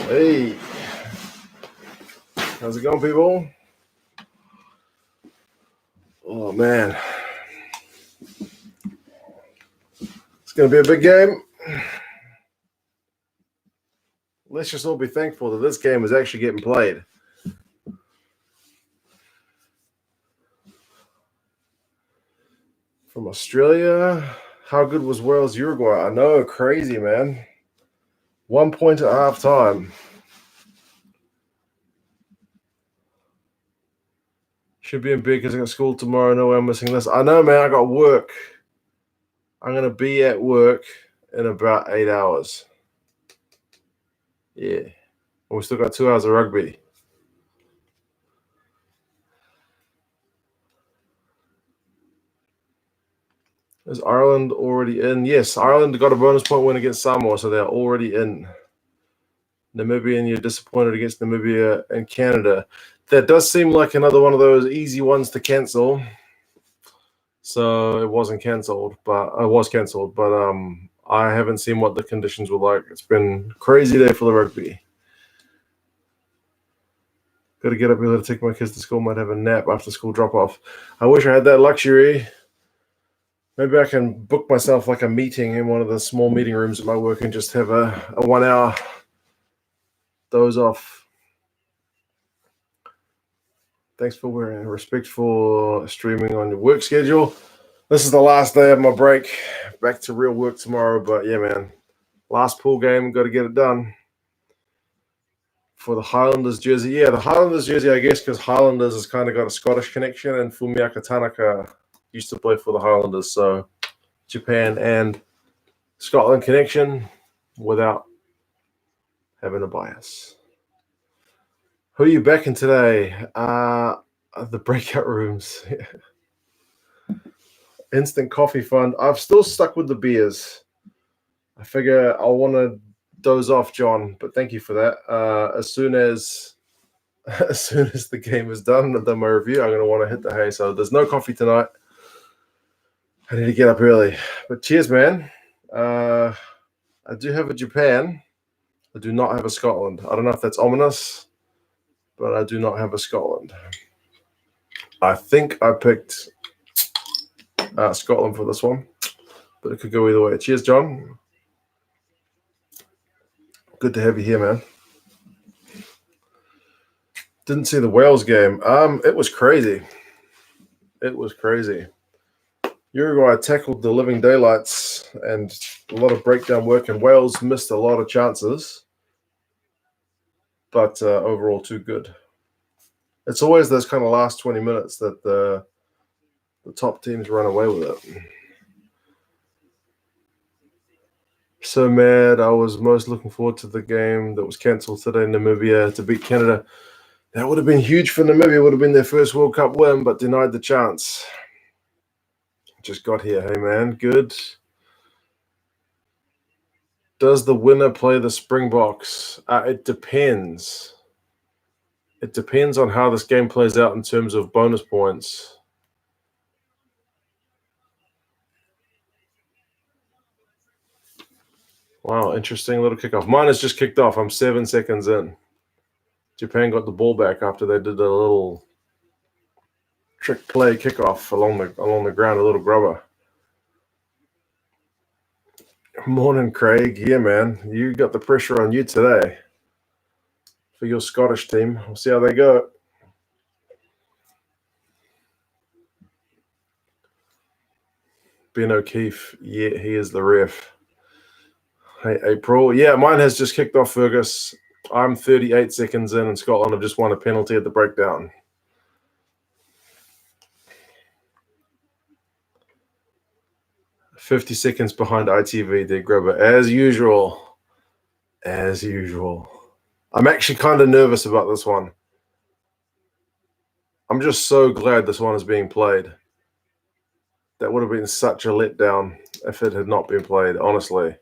Hey, how's it going, people? Oh, man. It's going to be a big game. Let's just all be thankful that this game is actually getting played. From Australia, how good was Wales Uruguay? I know, crazy, man. 1 point at half time. Should be in bed because I got school tomorrow. No way I'm missing this. I know, man. I got work. I'm going to be at work in about 8 hours. Yeah. We still got 2 hours of rugby. Is Ireland already in? Yes, Ireland got a bonus point win against Samoa, so they're already in. Namibia, and you're disappointed against Namibia and Canada. That does seem like another one of those easy ones to cancel. So it wasn't cancelled, but it was cancelled. But I haven't seen what the conditions were like. It's been a crazy day for the rugby. Got to get up early to take my kids to school. Might have a nap after school drop off. I wish I had that luxury. Maybe I can book myself like a meeting in one of the small meeting rooms at my work and just have a 1 hour doze off. Thanks for wearing respect for streaming on your work schedule. This is the last day of my break. Back to real work tomorrow. But yeah, man. Last pool game. Got to get it done. For the Highlanders jersey. Yeah, the Highlanders jersey, I guess, because Highlanders has kind of got a Scottish connection, and Fumiaka Tanaka used to play for the Highlanders. So Japan and Scotland connection without having a bias. Who are you backing today? The breakout rooms. Instant coffee fund. I've still stuck with the beers. I figure I'll want to doze off, John, but thank you for that. As soon as the game is done and I've done my review, I'm going to want to hit the hay. So there's no coffee tonight. I need to get up early. But cheers, man. I do have a Japan. I do not have a Scotland. I don't know if that's ominous, but I do not have a Scotland. I think I picked Scotland for this one, but it could go either way. Cheers, John. Good to have you here, man. Didn't see the Wales game. It was crazy. It was crazy. Uruguay tackled the living daylights and a lot of breakdown work, and Wales missed a lot of chances, but overall too good. It's always those kind of last 20 minutes that the top teams run away with it. So mad. I was most looking forward to the game that was cancelled today in Namibia to beat Canada. That would have been huge for Namibia. It would have been their first World Cup win, but denied the chance. Just got here. Hey, man. Good. Does the winner play the Springboks? It depends. It depends on how this game plays out in terms of bonus points. Wow, interesting little kickoff. Mine has just kicked off. I'm 7 seconds in. Japan got the ball back after they did a little trick play kickoff along the ground, a little grubber. Morning, Craig. Yeah, man. You got the pressure on you today for your Scottish team. We'll see how they go. Ben O'Keefe. Yeah, he is the ref. Hey, April. Yeah, mine has just kicked off, Fergus. I'm 38 seconds in, and Scotland have just won a penalty at the breakdown. "50 seconds behind ITV, dead grubber. As usual. As usual. I'm actually kind of nervous about this one. I'm just so glad this one is being played. That would have been such a letdown if it had not been played, honestly.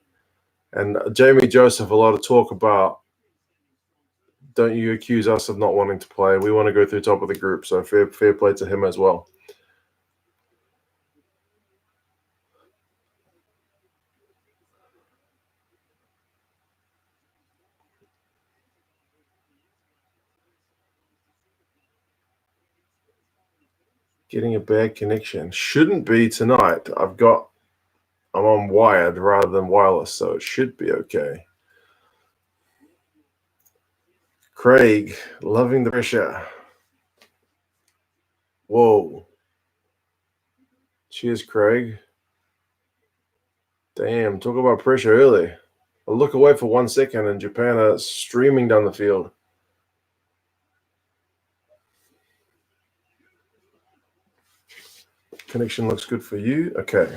And Jamie Joseph, a lot of talk about, don't you accuse us of not wanting to play. We want to go through top of the group, so fair play to him as well. Getting a bad connection. Shouldn't be tonight. I'm on wired rather than wireless, so it should be okay. Craig, loving the pressure. Whoa. Cheers, Craig. Damn, talk about pressure early. I look away for 1 second and Japan are streaming down the field. Connection looks good for you. Okay.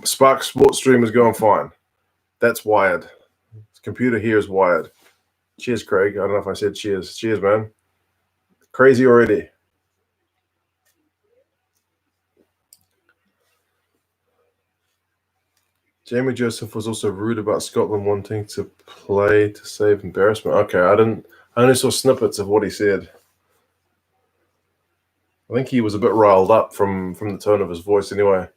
Spark Sports Stream is going fine. That's wired. The computer here is wired. Cheers, Craig. I don't know if I said cheers. Cheers, man. Crazy already. Jamie Joseph was also rude about Scotland wanting to play to save embarrassment. Okay, I only saw snippets of what he said. I think he was a bit riled up from the tone of his voice anyway.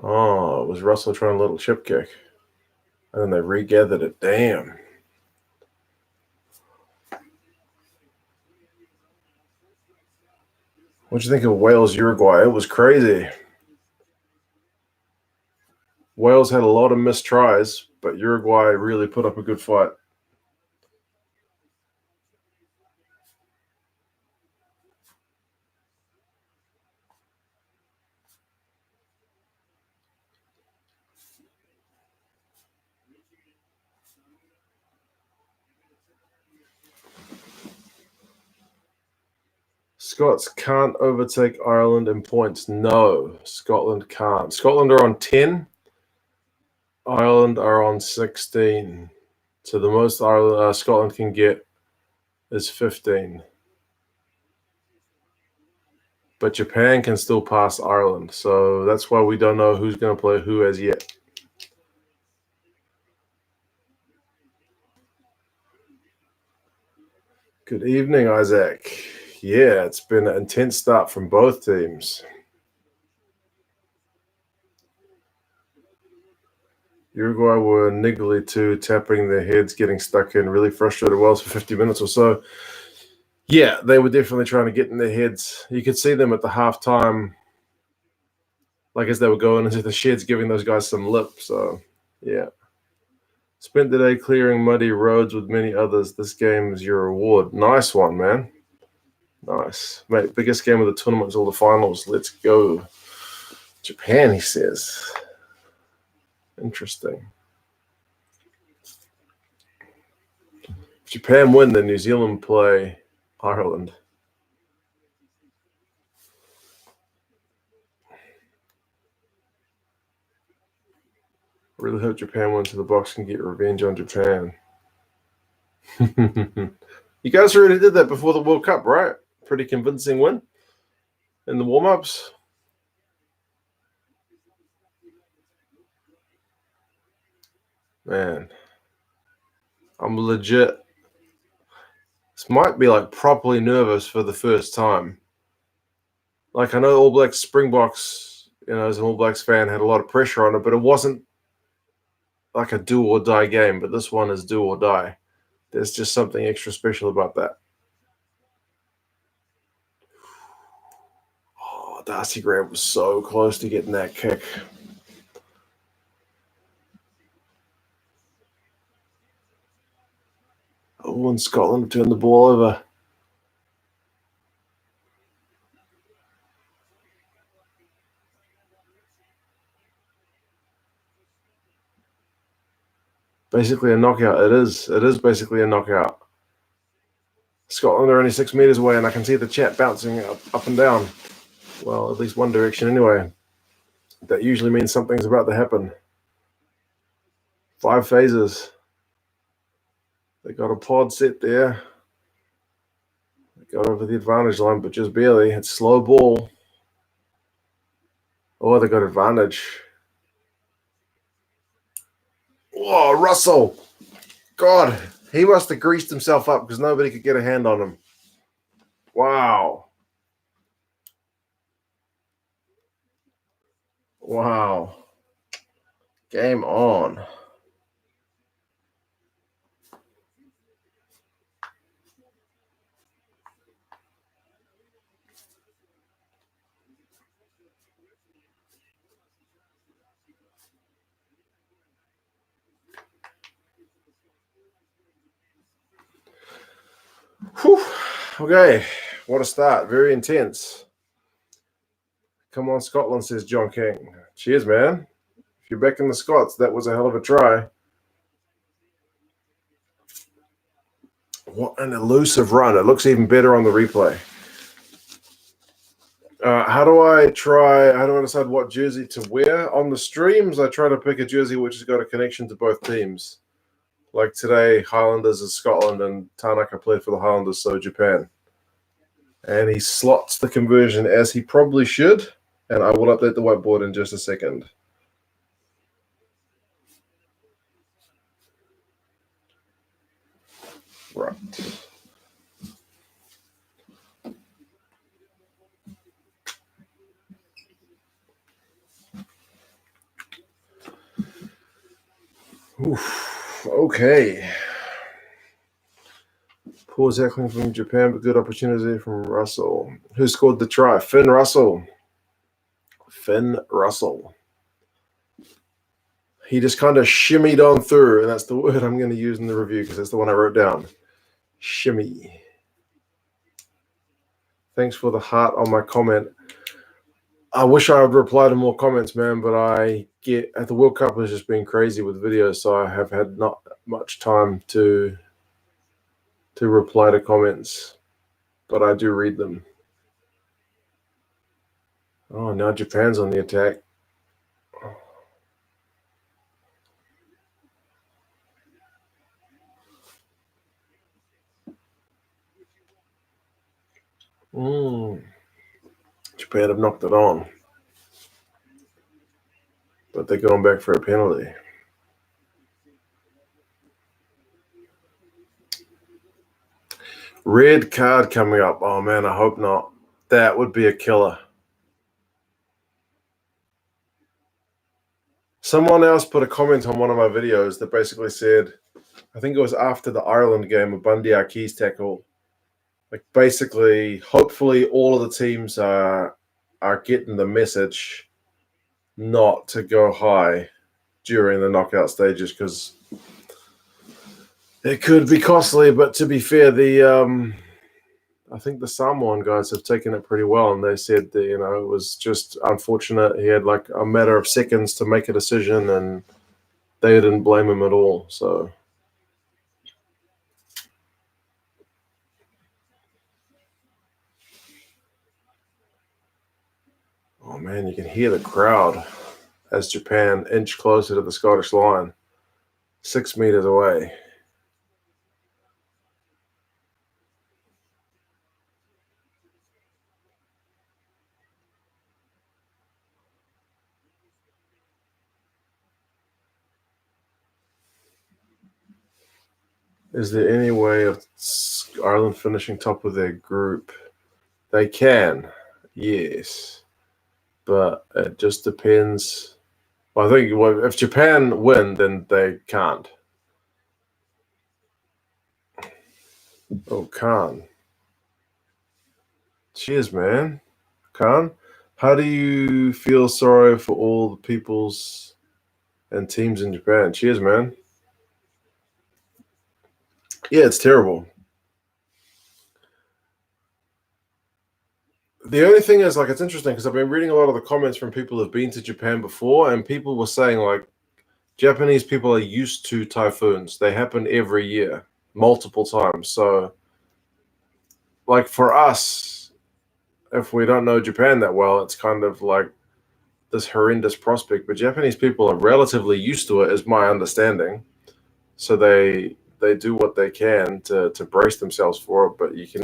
Oh, it was Russell trying a little chip kick. And then they regathered it. Damn. What'd you think of Wales, Uruguay? It was crazy. Wales had a lot of missed tries, but Uruguay really put up a good fight. Scots can't overtake Ireland in points. No, Scotland can't. Scotland are on 10. Ireland are on 16. So the most Scotland can get is 15. But Japan can still pass Ireland. So that's why we don't know who's going to play who as yet. Good evening, Isaac. Yeah, it's been an intense start from both teams. Uruguay were niggly too, tapping their heads, getting stuck in, really frustrated Wales for 50 minutes or so. Yeah, they were definitely trying to get in their heads. You could see them at the halftime, like as they were going into the sheds, giving those guys some lip. So, yeah. Spent the day clearing muddy roads with many others. This game is your reward. Nice one, man. Nice. Mate, biggest game of the tournament is all the finals. Let's go. Japan, he says. Interesting. If Japan win, then New Zealand play Ireland. Really hope Japan wins to the box and get revenge on Japan. You guys already did that before the World Cup, right? Pretty convincing win in the warm-ups. Man, I'm legit. This might be like properly nervous for the first time. Like I know All Blacks Springboks, as an All Blacks fan, had a lot of pressure on it, but it wasn't like a do or die game. But this one is do or die. There's just something extra special about that. Oh, Darcy Grant was so close to getting that kick. Oh, and Scotland turned the ball over. Basically a knockout. It is. It is basically a knockout. Scotland are only 6 meters away, and I can see the chat bouncing up and down. Well, at least one direction anyway. That usually means something's about to happen. 5 phases. They got a pod set there. They got over the advantage line, but just barely. It's slow ball. Oh, they got advantage. Whoa, Russell. God, he must have greased himself up because nobody could get a hand on him. Wow. Wow. Game on. Whew. Okay, what a start. Very intense. Come on, Scotland, says John King. Cheers, man. If you're back in the Scots, that was a hell of a try. What an elusive run. It looks even better on the replay. How do I decide what jersey to wear? On the streams, I try to pick a jersey which has got a connection to both teams. Like today, Highlanders is Scotland and Tanaka played for the Highlanders, so Japan. And he slots the conversion as he probably should. And I will update the whiteboard in just a second. Right. Oof. Okay. Poor tackling from Japan, but good opportunity from Russell. Who scored the try? Finn Russell. He just kind of shimmied on through, and that's the word I'm going to use in the review because that's the one I wrote down. Shimmy. Thanks for the heart on my comment. I wish I would reply to more comments, man, but at the World Cup has just been crazy with videos, so I have had not much time to reply to comments, but I do read them. Oh, now Japan's on the attack. Japan have knocked it on, but they're going back for a penalty. Red card coming up. Oh, man, I hope not. That would be a killer. Someone else put a comment on one of my videos that basically said, I think it was after the Ireland game, a Bundy Keys tackle. Like basically, hopefully all of the teams are getting the message not to go high during the knockout stages because it could be costly. But to be fair, I think the Samoan guys have taken it pretty well, and they said that, it was just unfortunate. He had like a matter of seconds to make a decision, and they didn't blame him at all. So. Oh, man, you can hear the crowd as Japan inch closer to the Scottish line, 6 meters away. Is there any way of Ireland finishing top of their group? They can, yes. But it just depends. Well, I think if Japan win, then they can't. Oh, Khan. Cheers, man. Khan, how do you feel sorry for all the peoples and teams in Japan? Cheers, man. Yeah, it's terrible. The only thing is, it's interesting because I've been reading a lot of the comments from people who've been to Japan before, and people were saying, Japanese people are used to typhoons. They happen every year, multiple times. So, for us, if we don't know Japan that well, it's kind of like this horrendous prospect. But Japanese people are relatively used to it, is my understanding. So they do what they can to brace themselves for it, but you can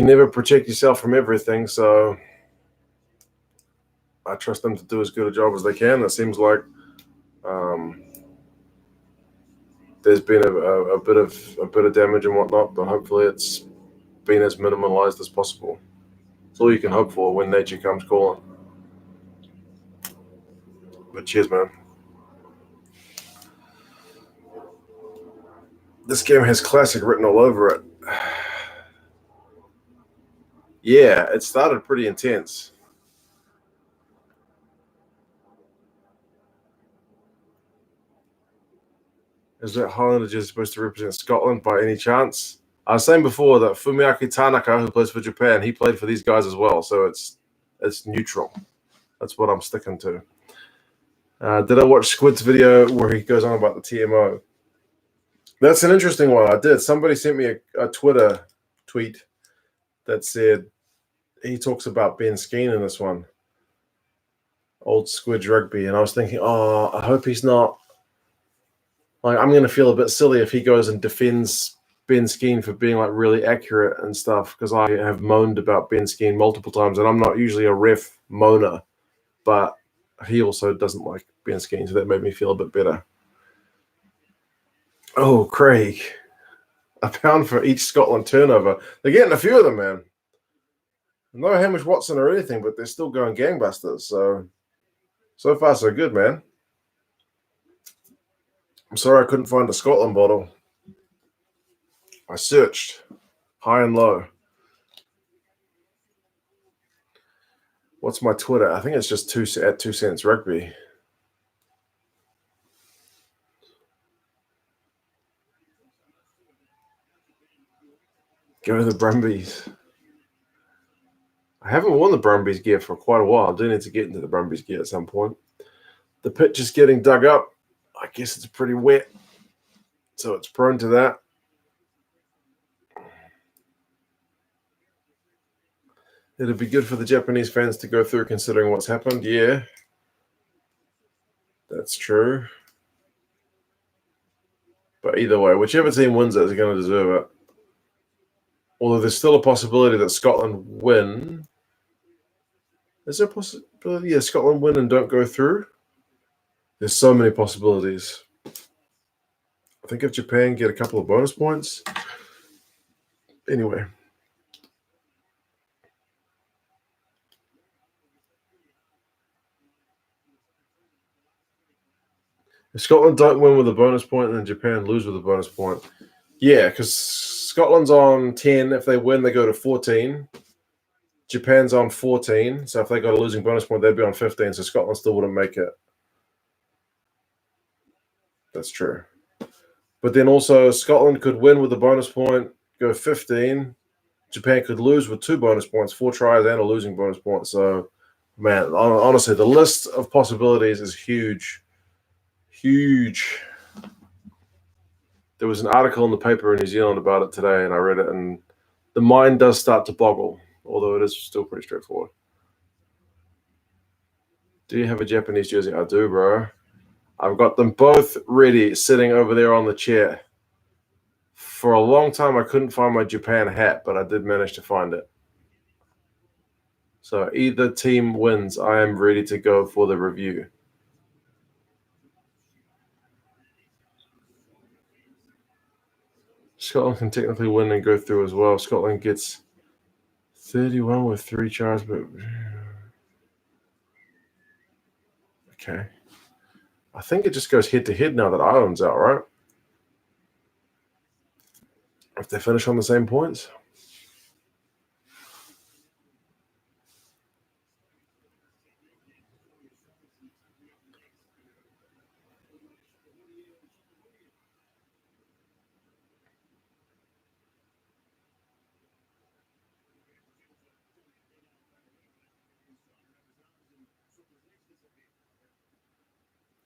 never protect yourself from everything. So I trust them to do as good a job as they can. It seems like there's been a bit of damage and whatnot, but hopefully it's been as minimalized as possible. It's all you can hope for when nature comes calling. But cheers, man. This game has classic written all over it. Yeah, it started pretty intense. Is that Highlander just supposed to represent Scotland by any chance? I was saying before that Fumiaki Tanaka, who plays for Japan, he played for these guys as well. So it's neutral. That's what I'm sticking to. Did I watch Squid's video where he goes on about the TMO? That's an interesting one. I did. Somebody sent me a Twitter tweet that said he talks about Ben Skeen in this one. Old Squidge Rugby. And I was thinking, oh, I hope he's not. Like, I'm going to feel a bit silly if he goes and defends Ben Skeen for being like really accurate and stuff, because I have moaned about Ben Skeen multiple times, and I'm not usually a ref moaner, but he also doesn't like Ben Skeen, so that made me feel a bit better. Oh, Craig. £1 for each Scotland turnover. They're getting a few of them, man. No Hamish Watson or anything, but they're still going gangbusters. So far, so good, man. I'm sorry I couldn't find a Scotland bottle. I searched high and low. What's my Twitter? I think it's just at 2 cents rugby. Go to the Brumbies. I haven't worn the Brumbies gear for quite a while. I do need to get into the Brumbies gear at some point. The pitch is getting dug up. I guess it's pretty wet, so it's prone to that. It'd be good for the Japanese fans to go through considering what's happened. Yeah, that's true. But either way, whichever team wins it is going to deserve it. Although there's still a possibility that Scotland win. Is there a possibility? Yeah, Scotland win and don't go through? There's so many possibilities. I think if Japan get a couple of bonus points. Anyway. If Scotland don't win with a bonus point and then Japan lose with a bonus point. Yeah, because Scotland's on 10. If they win, they go to 14. Japan's on 14. So if they got a losing bonus point, they'd be on 15. So Scotland still wouldn't make it. That's true. But then also Scotland could win with a bonus point, go 15. Japan could lose with 2 bonus points, 4 tries and a losing bonus point. So, man, honestly, the list of possibilities is huge. Huge. There was an article in the paper in New Zealand about it today, and I read it, and the mind does start to boggle, although it is still pretty straightforward. Do you have a Japanese jersey? I do, bro. I've got them both ready, sitting over there on the chair. For a long time, I couldn't find my Japan hat, but I did manage to find it. So either team wins, I am ready to go for the review. Scotland can technically win and go through as well. Scotland gets 31 with 3 tries, but okay. I think it just goes head-to-head now that Ireland's out, right? If they finish on the same points.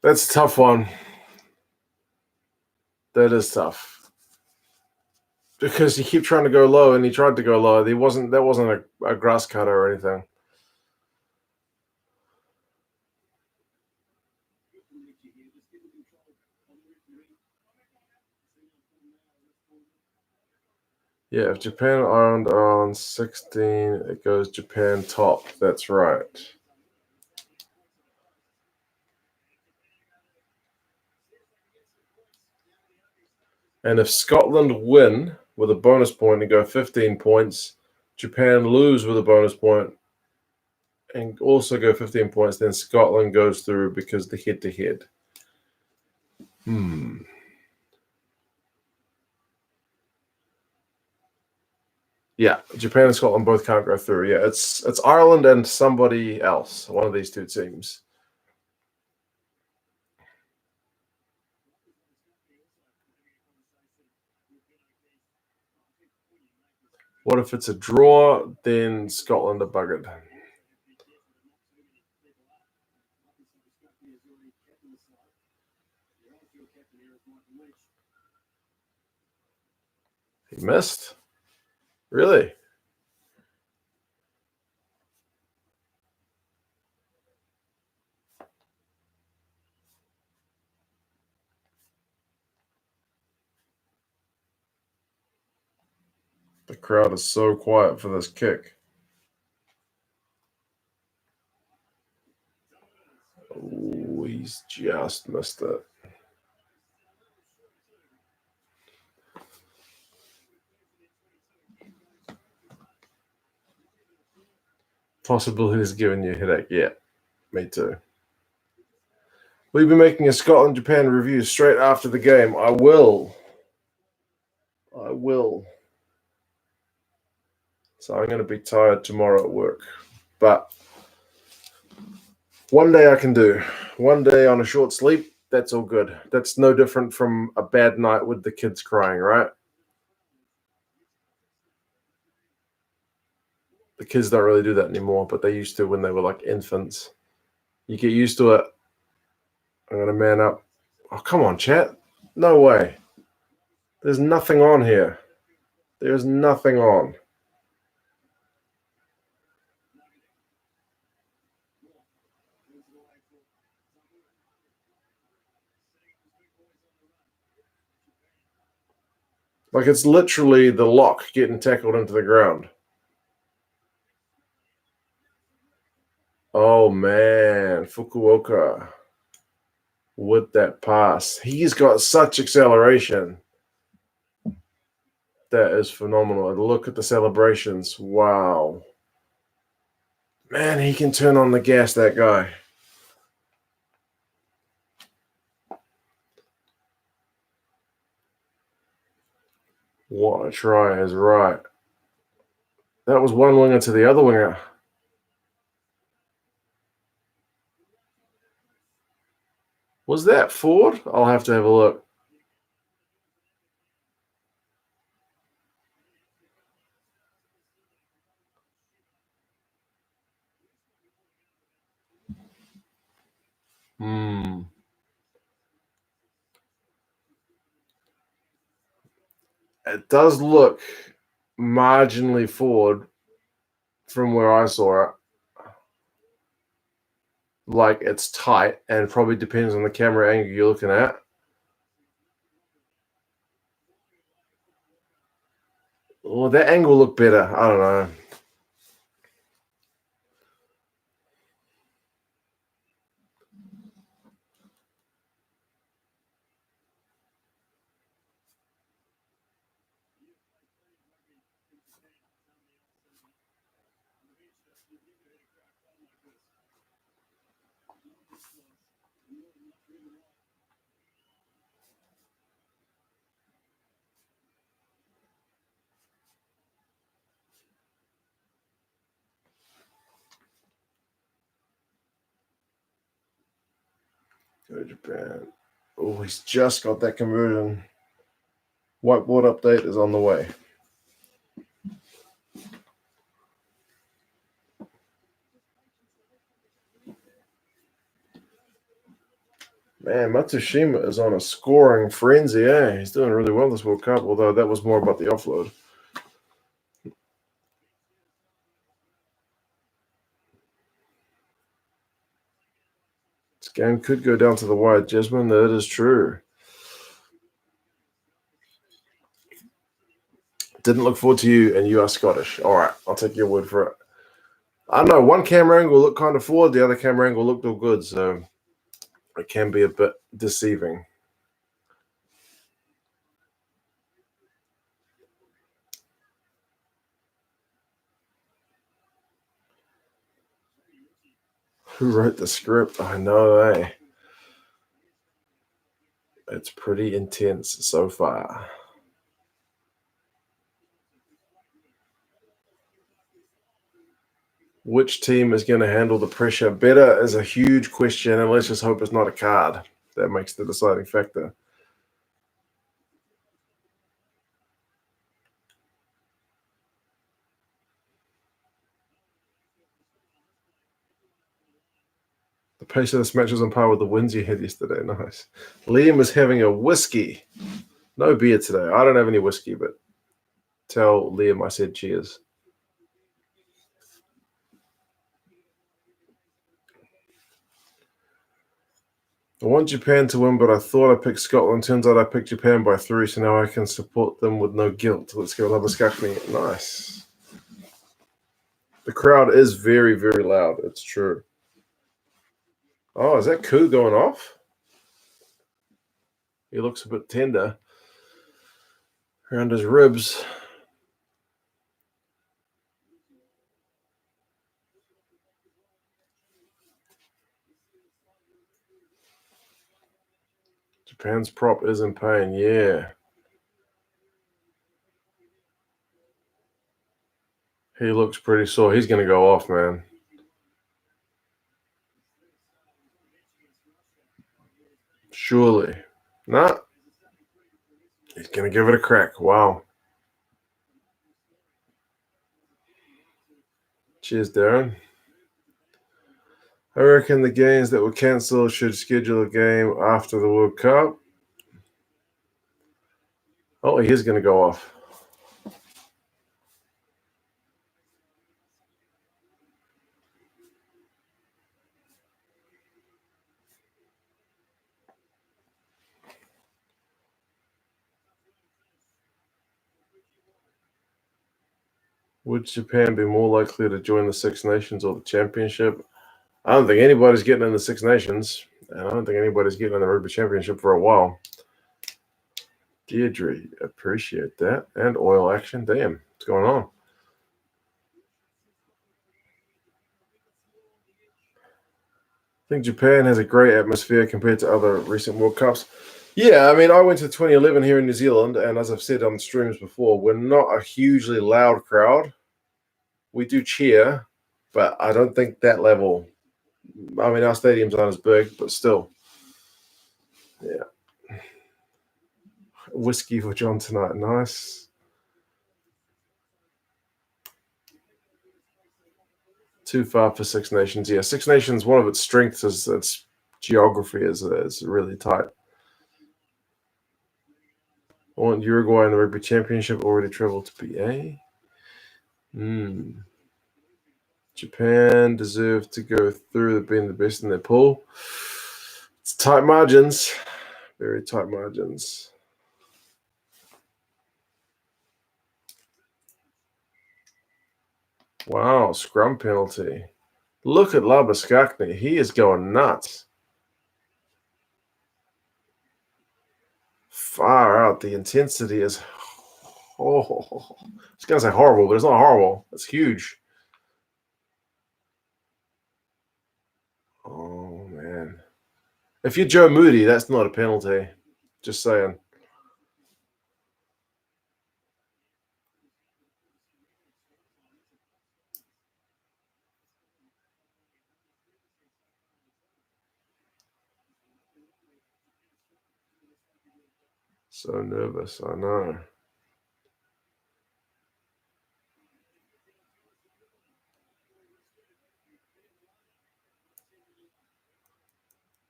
That's a tough one. That is tough. Because you keep trying to go low, and he tried to go low. That wasn't a grass cutter or anything. Yeah, if Japan Ireland are on 16, it goes Japan top. That's right. And if Scotland win with a bonus point and go 15 points, Japan lose with a bonus point and also go 15 points, then Scotland goes through because the head-to-head. Yeah, Japan and Scotland both can't go through. Yeah, it's Ireland and somebody else, one of these two teams. What if it's a draw? Then Scotland are buggered. He missed? Really? The crowd is so quiet for this kick. Oh, he's just missed it. Possibilities giving you a headache. Yeah, me too. We'll be making a Scotland-Japan review straight after the game. I will. So I'm going to be tired tomorrow at work. But one day I can do. One day on a short sleep, that's all good. That's no different from a bad night with the kids crying, right? The kids don't really do that anymore, but they used to when they were like infants. You get used to it. I'm going to man up. Oh, come on, chat. No way. There's nothing on here. There's nothing on. Like, it's literally the lock getting tackled into the ground. Oh, man. Fukuoka with that pass. He's got such acceleration. That is phenomenal. Look at the celebrations. Wow. Man, he can turn on the gas, that guy. What a try is right. That was one winger to the other winger. Was that Ford? I'll have to have a look. It does look marginally forward from where I saw it. Like it's tight and probably depends on the camera angle you're looking at. Well, that angle looked better. I don't know. Go Japan. Oh, he's just got that conversion. Whiteboard update is on the way. Man, Matsushima is on a scoring frenzy, eh? He's doing really well this World Cup, although that was more about the offload. This game could go down to the wire, Jasmine. That is true. Didn't look forward to you, and you are Scottish. All right, I'll take your word for it. I don't know. One camera angle looked kind of forward. The other camera angle looked all good, so it can be a bit deceiving. Who wrote the script? I know, eh? It's pretty intense so far. Which team is going to handle the pressure better is a huge question, and let's just hope it's not a card. That makes the deciding factor. pace of this match was on par with the wins you had yesterday. Nice. Liam is having a whiskey. No beer today. I don't have any whiskey, but tell Liam I said cheers. I want Japan to win, but I thought I picked Scotland. Turns out I picked Japan by 3, so now I can support them with no guilt. Let's go, Labaskakni. Nice. The crowd is very, very loud. It's true. Oh, is that Koo going off? He looks a bit tender around his ribs. Japan's prop is in pain, yeah. He looks pretty sore. He's going to go off, man. Surely. Nah. He's going to give it a crack. Wow. Cheers, Darren. I reckon the games that were cancelled should schedule a game after the World Cup. Oh, he is going to go off. Would Japan be more likely to join the Six Nations or the Championship? I don't think anybody's getting in the Six Nations, and I don't think anybody's getting in the Rugby Championship for a while. Deirdre, appreciate that. And oil action. Damn, what's going on? I think Japan has a great atmosphere compared to other recent World Cups. Yeah, I mean, I went to 2011 here in New Zealand, and as I've said on streams before, we're not a hugely loud crowd. We do cheer, but I don't think that level. I mean, our stadium's not as big, but still. Yeah. Whiskey for John tonight. Nice. Too far for Six Nations. Yeah, Six Nations, one of its strengths is its geography is really tight. I want Uruguay in the Rugby Championship, already traveled to BA. Japan deserve to go through being the best in their pool. It's tight margins. Very tight margins. Wow, scrum penalty. Look at Labaskakni. He is going nuts. Far out. The intensity is, I was going to say horrible, but it's not horrible. It's huge. Oh, man. If you're Joe Moody, that's not a penalty. Just saying. So nervous, I know.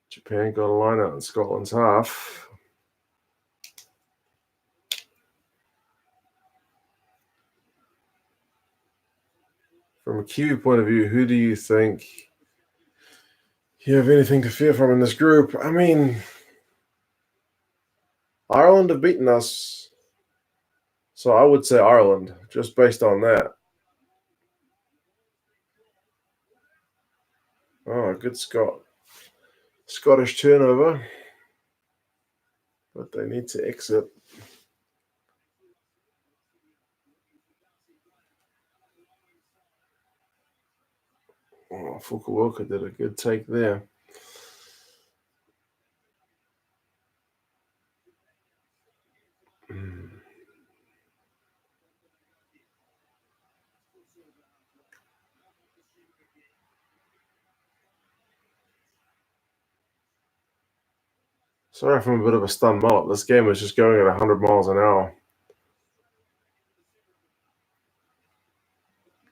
Japan got a line out in Scotland's half. From a Kiwi point of view, who do you think you have anything to fear from in this group? I mean, Ireland have beaten us, so I would say Ireland, just based on that. Oh, good Scottish turnover, but they need to exit. Oh, Fukuoka did a good take there. Sorry if I'm a bit of a stunned mullet. This game is just going at 100 miles an hour.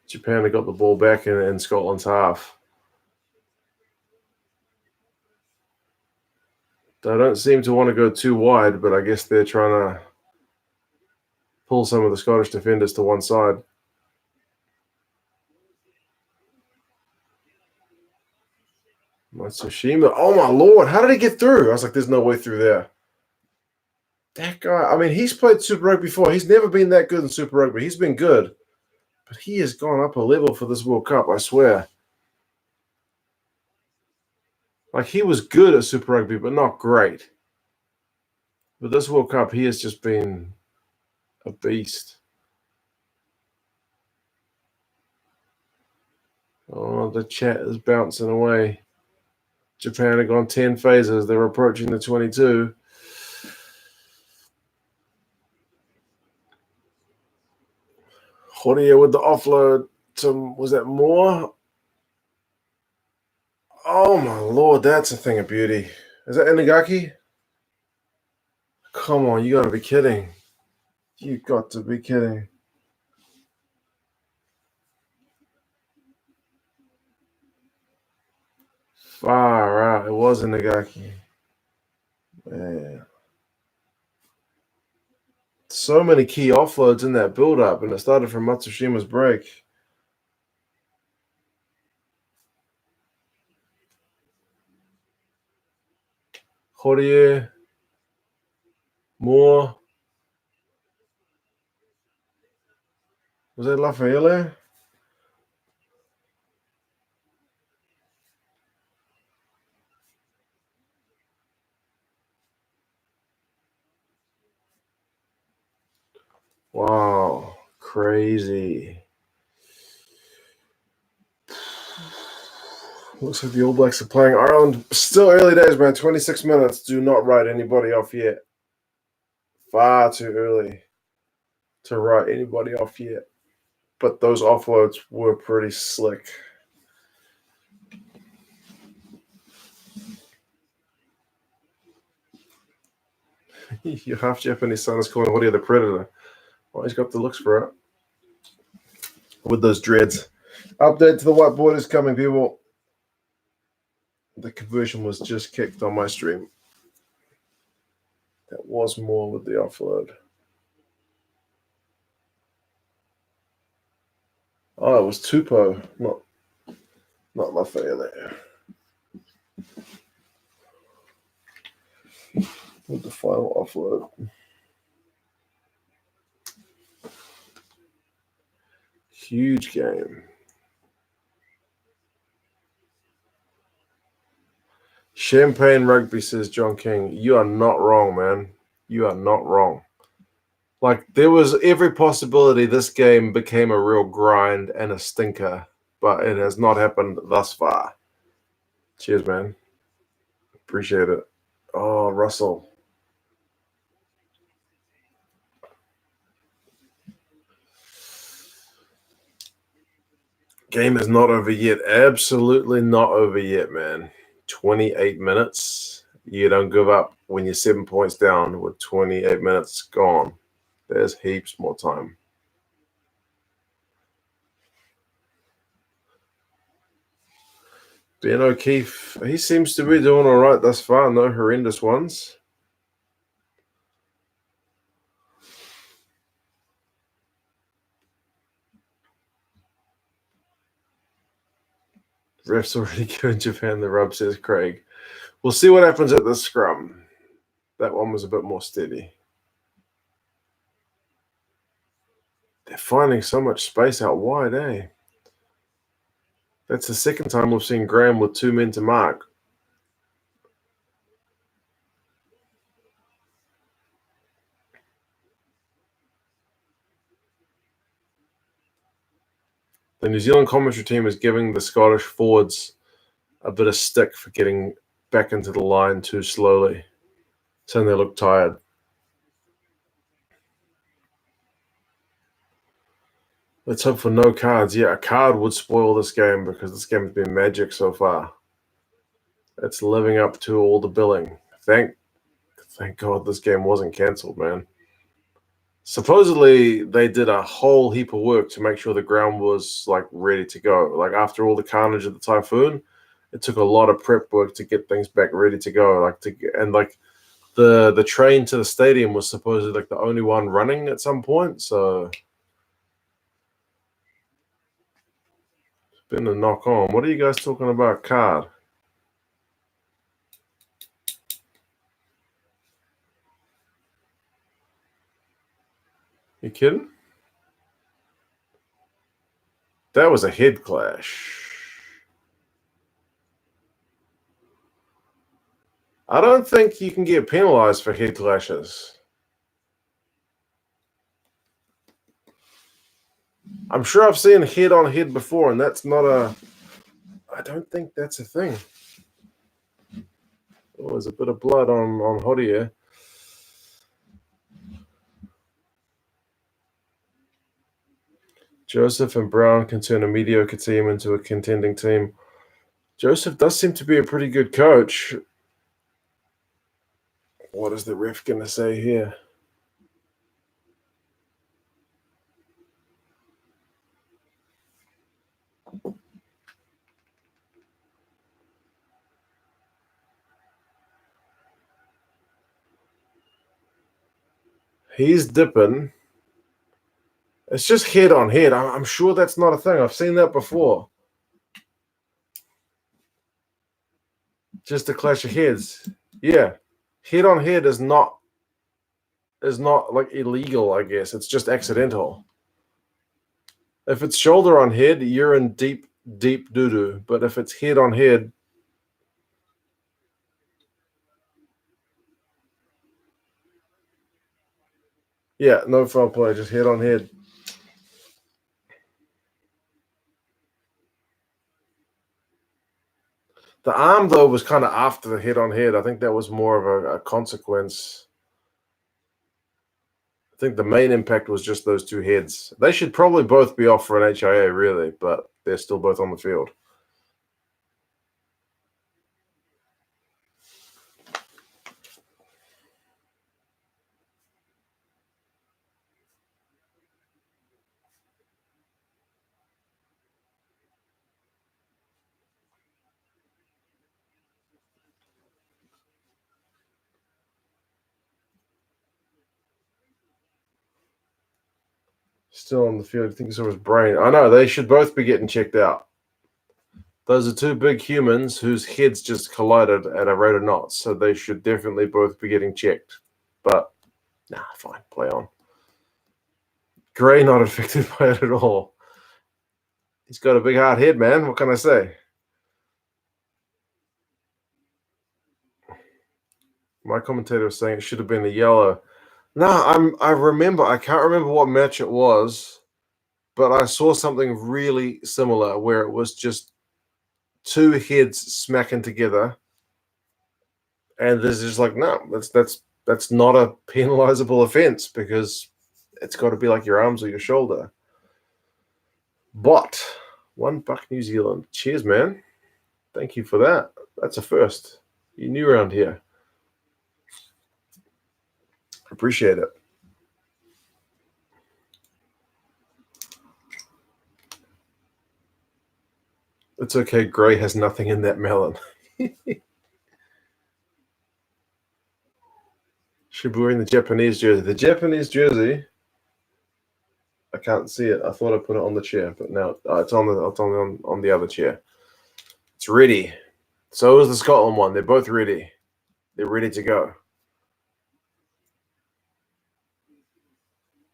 Japan have got the ball back in Scotland's half. They don't seem to want to go too wide, but I guess they're trying to pull some of the Scottish defenders to one side. Matsushima. Oh, my Lord. How did he get through? I was like, there's no way through there. That guy, I mean, he's played Super Rugby before. He's never been that good in Super Rugby. He's been good. But he has gone up a level for this World Cup, I swear. Like, he was good at Super Rugby, but not great. But this World Cup, he has just been a beast. Oh, the chat is bouncing away. Japan have gone 10 phases. They're approaching the 22. Horia with the offload to, was that Moore? Oh, my Lord, that's a thing of beauty. Is that Inagaki? Come on, you got to be kidding. You got to be kidding. Far out. It was Inagaki. Man. So many key offloads in that build-up, and it started from Matsushima's break. Horia, Moore. Was that Lafayette? Wow, crazy. Looks like the All Blacks are playing Ireland. Still early days, man. 26 minutes. Do not write anybody off yet. Far too early to write anybody off yet. But those offloads were pretty slick. Your half Japanese son is calling Horia the Predator. Well, he's got the looks for it. With those dreads. Update to the whiteboard is coming, people. The conversion was just kicked on my stream. That was more with the offload. Oh, it was Tupou, not Lafayette. With the final offload. Huge game. Champagne rugby, says John King. You are not wrong, man. You are not wrong. Like, there was every possibility this game became a real grind and a stinker, but it has not happened thus far. Cheers, man. Appreciate it. Oh, Russell. Game is not over yet. Absolutely not over yet, man. 28 minutes. You don't give up when you're 7 points down with 28 minutes gone. There's heaps more time. Ben O'Keefe, he seems to be doing all right thus far. No horrendous ones. Ref's already given Japan the rub, says Craig. We'll see what happens at the scrum. That one was a bit more steady. They're finding so much space out wide, eh? That's the second time we've seen Graham with two men to mark. The New Zealand commentary team is giving the Scottish forwards a bit of stick for getting back into the line too slowly, saying they look tired. Let's hope for no cards. Yeah, a card would spoil this game because this game has been magic so far. It's living up to all the billing. Thank God this game wasn't cancelled, man. Supposedly, they did a whole heap of work to make sure the ground was, like, ready to go. Like, after all the carnage of the typhoon, it took a lot of prep work to get things back ready to go. The train to the stadium was supposedly like the only one running at some point. So it's been a knock on. What are you guys talking about, card? You kidding? That was a head clash. I don't think you can get penalized for head clashes. I'm sure I've seen head on head before, and that's not a. I don't think that's a thing. Oh, there's a bit of blood on Hoddy here. Joseph and Brown can turn a mediocre team into a contending team. Joseph does seem to be a pretty good coach. What is the ref going to say here? He's dipping. It's just head on head. I'm sure that's not a thing. I've seen that before. Just a clash of heads. Yeah. Head on head is not like illegal, I guess. It's just accidental. If it's shoulder on head, you're in deep doo-doo. But if it's head on head, yeah, no foul play, just head on head. The arm, though, was kind of after the head on head. I think that was more of a consequence. I think the main impact was just those two heads. They should probably both be off for an HIA, really, but they're still both on the field. Still on the field. I think it's his brain. I know, they should both be getting checked out. Those are two big humans whose heads just collided at a rate of knots, so they should definitely both be getting checked. But, nah, fine, play on. Gray not affected by it at all. He's got a big hard head, man. What can I say? My commentator was saying it should have been a yellow. No, I remember. I can't remember what match it was, but I saw something really similar where it was just two heads smacking together, and there's just like, no, that's not a penalizable offense because it's got to be like your arms or your shoulder. But $1 New Zealand. Cheers, man. Thank you for that. That's a first. You're new around here. Appreciate it. It's okay. Gray has nothing in that melon. Should be wearing the Japanese jersey. The Japanese jersey. I can't see it. I thought I put it on the chair, but now it's on the other chair. It's ready. So is the Scotland one. They're both ready. They're ready to go.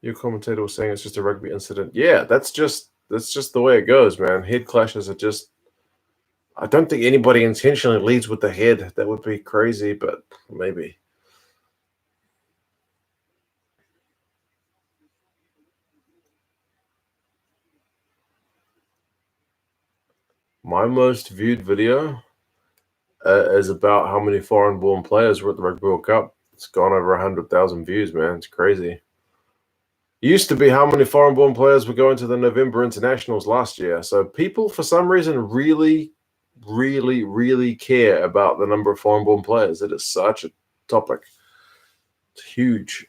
Your commentator was saying it's just a rugby incident. Yeah, that's just the way it goes, man. Head clashes are just. I don't think anybody intentionally leads with the head. That would be crazy, but maybe. My most viewed video is about how many foreign-born players were at the Rugby World Cup. It's gone over 100,000 views, man. It's crazy. It used to be how many foreign-born players were going to the November internationals last year. So people, for some reason, really care about the number of foreign-born players. It is such a topic. It's huge.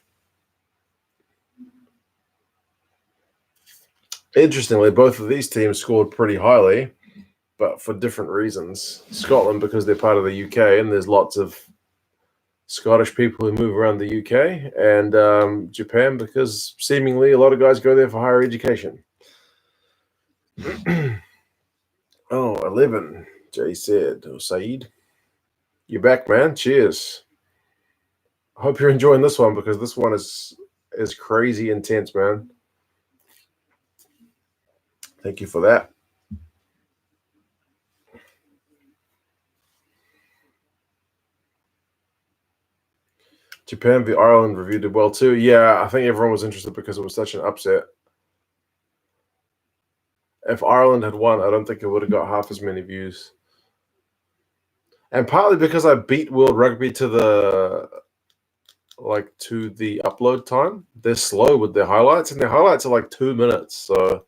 Interestingly, both of these teams scored pretty highly. but for different reasons. Scotland because they're part of the UK, and there's lots of Scottish people who move around the UK, and Japan because seemingly a lot of guys go there for higher education. Oh, 11, Jay said, or Saeed. You're back, man. Cheers. I hope you're enjoying this one because this one is crazy intense, man. Thank you for that. Japan v Ireland review did well too. Yeah, I think everyone was interested because it was such an upset. If Ireland had won, I don't think it would have got half as many views. And partly because I beat World Rugby to the upload time. They're slow with their highlights, and their highlights are like 2 minutes. So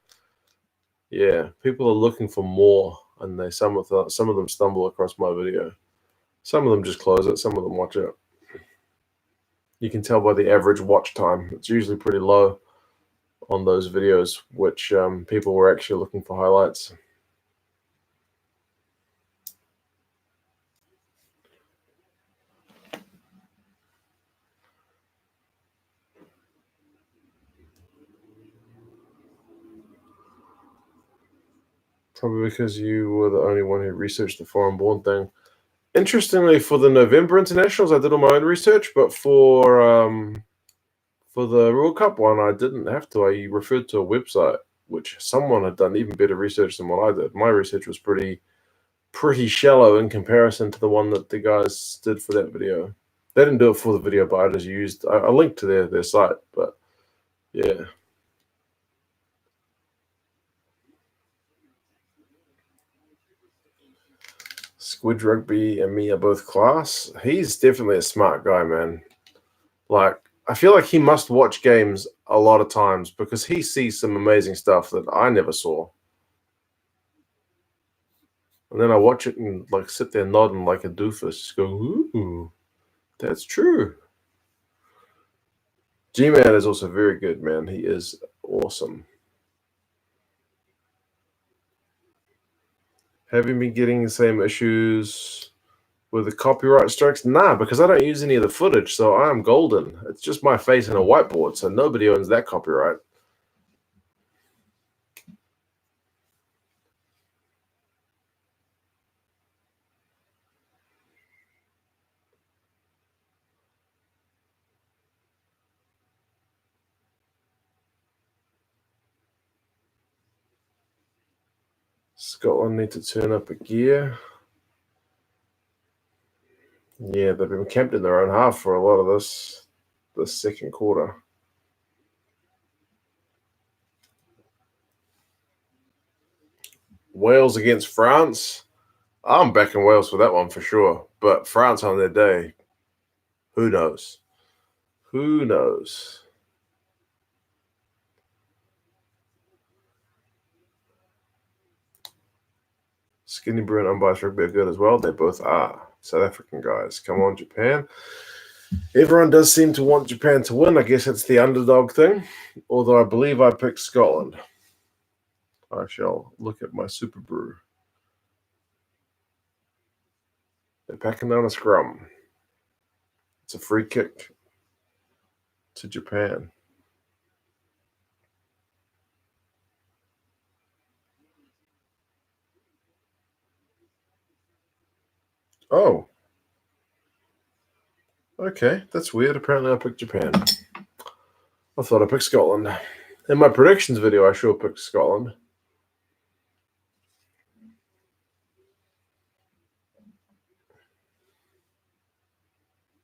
yeah, people are looking for more, and some of them stumble across my video. Some of them just close it. Some of them watch it. You can tell by the average watch time. It's usually pretty low on those videos, which people were actually looking for highlights. Probably because you were the only one who researched the foreign-born thing. Interestingly, for the November internationals, I did all my own research, but for the World Cup one, I didn't have to. I referred to a website, which someone had done even better research than what I did. My research was pretty shallow in comparison to the one that the guys did for that video. They didn't do it for the video, but I just used I linked to their site. But yeah. Squid Rugby and me are both class. He's definitely a smart guy, man. Like, I feel like he must watch games a lot of times because he sees some amazing stuff that I never saw. And then I watch it and like sit there nodding like a doofus, just go, ooh, that's true. G-Man is also very good, man. He is awesome. Have you been getting the same issues with the copyright strikes? Nah, because I don't use any of the footage, so I am golden. It's just my face and a whiteboard, so nobody owns that copyright. Scotland need to turn up a gear. Yeah, they've been camped in their own half for a lot of this second quarter. Wales against France. I'm backing Wales for that one for sure. But France on their day, who knows? Who knows? Skinny Brew and Unbiased Rugby are good as well. They both are. South African guys. Come on, Japan. Everyone does seem to want Japan to win. I guess it's the underdog thing. Although I believe I picked Scotland. I shall look at my Super Brew. They're packing down a scrum. It's a free kick to Japan. Oh. Okay, that's weird. Apparently I picked Japan. I thought I picked Scotland. In my predictions video, I sure picked Scotland.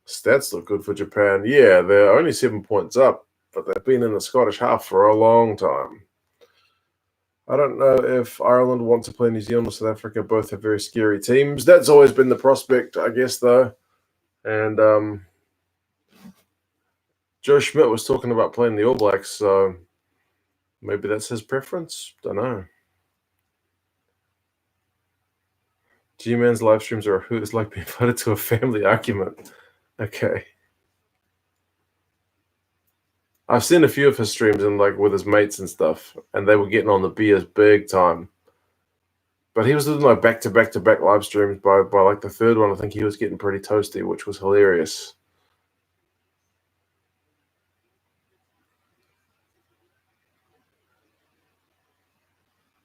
Stats look good for Japan. Yeah, they're only 7 points up, but they've been in the Scottish half for a long time. I don't know if Ireland wants to play New Zealand or South Africa. Both have very scary teams. That's always been the prospect, I guess, though. And Joe Schmidt was talking about playing the All Blacks, so maybe that's his preference. Don't know. G-Man's live streams are a hoot. It's like being invited to a family argument. Okay. I've seen a few of his streams and like with his mates and stuff, and they were getting on the beers big time. But he was doing like back-to-back live streams. By like the third one, I think he was getting pretty toasty, which was hilarious.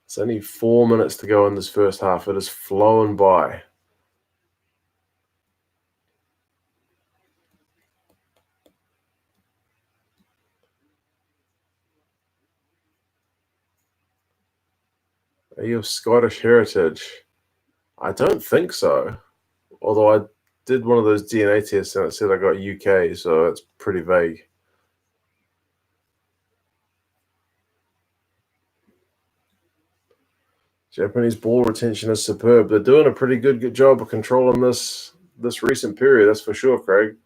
It's only 4 minutes to go in this first half. It is flowing by. Are you of Scottish heritage? I don't think so. Although I did one of those DNA tests and it said I got UK, so it's pretty vague. Japanese ball retention is superb. They're doing a pretty good job of controlling this recent period, that's for sure, Craig.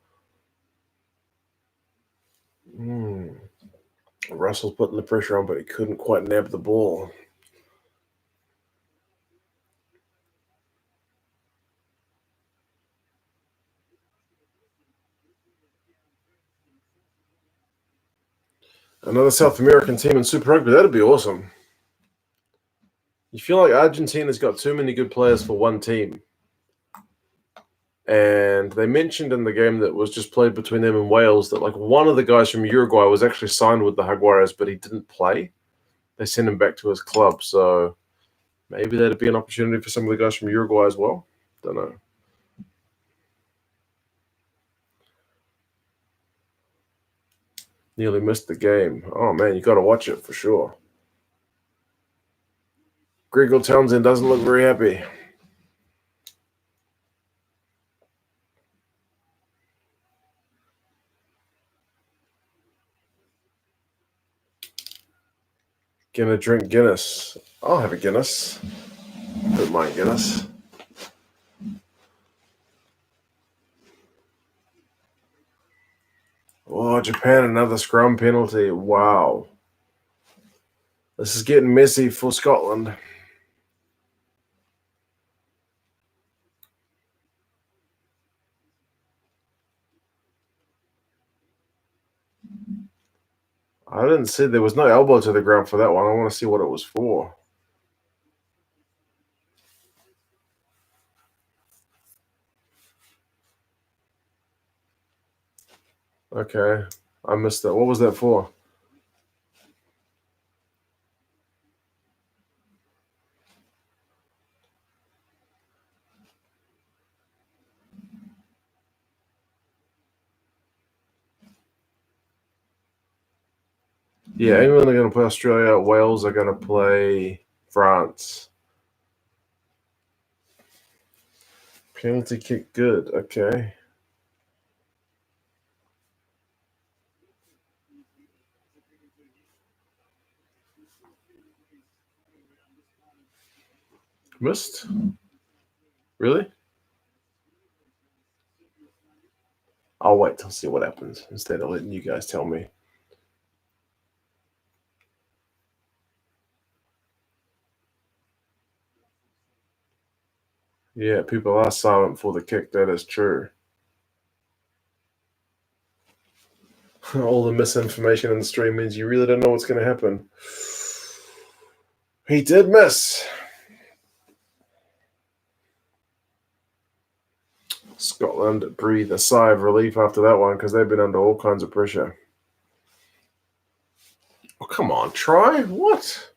Russell's putting the pressure on, but he couldn't quite nab the ball. Another South American team in Super Rugby, that'd be awesome. You feel like Argentina's got too many good players for one team. And they mentioned in the game that was just played between them and Wales that like one of the guys from Uruguay was actually signed with the Jaguares, but he didn't play. They sent him back to his club. So maybe that'd be an opportunity for some of the guys from Uruguay as well. Don't know. Nearly missed the game. Oh, man, you got to watch it for sure. Gregor Townsend doesn't look very happy. Gonna drink Guinness. I'll have a Guinness. Don't mind Guinness. Oh, Japan, another scrum penalty. Wow. This is getting messy for Scotland. I didn't see there was no elbow to the ground for that one. I want to see what it was for. Okay. I missed that. What was that for? Yeah, England are going to play Australia. Wales are going to play France. Penalty kick good. Okay. Missed? Really? I'll wait till see what happens instead of letting you guys tell me. Yeah, people are silent for the kick. That is true. All the misinformation in the stream means you really don't know what's going to happen. He did miss. Scotland breathe a sigh of relief after that one because they've been under all kinds of pressure. Oh, come on, try? What?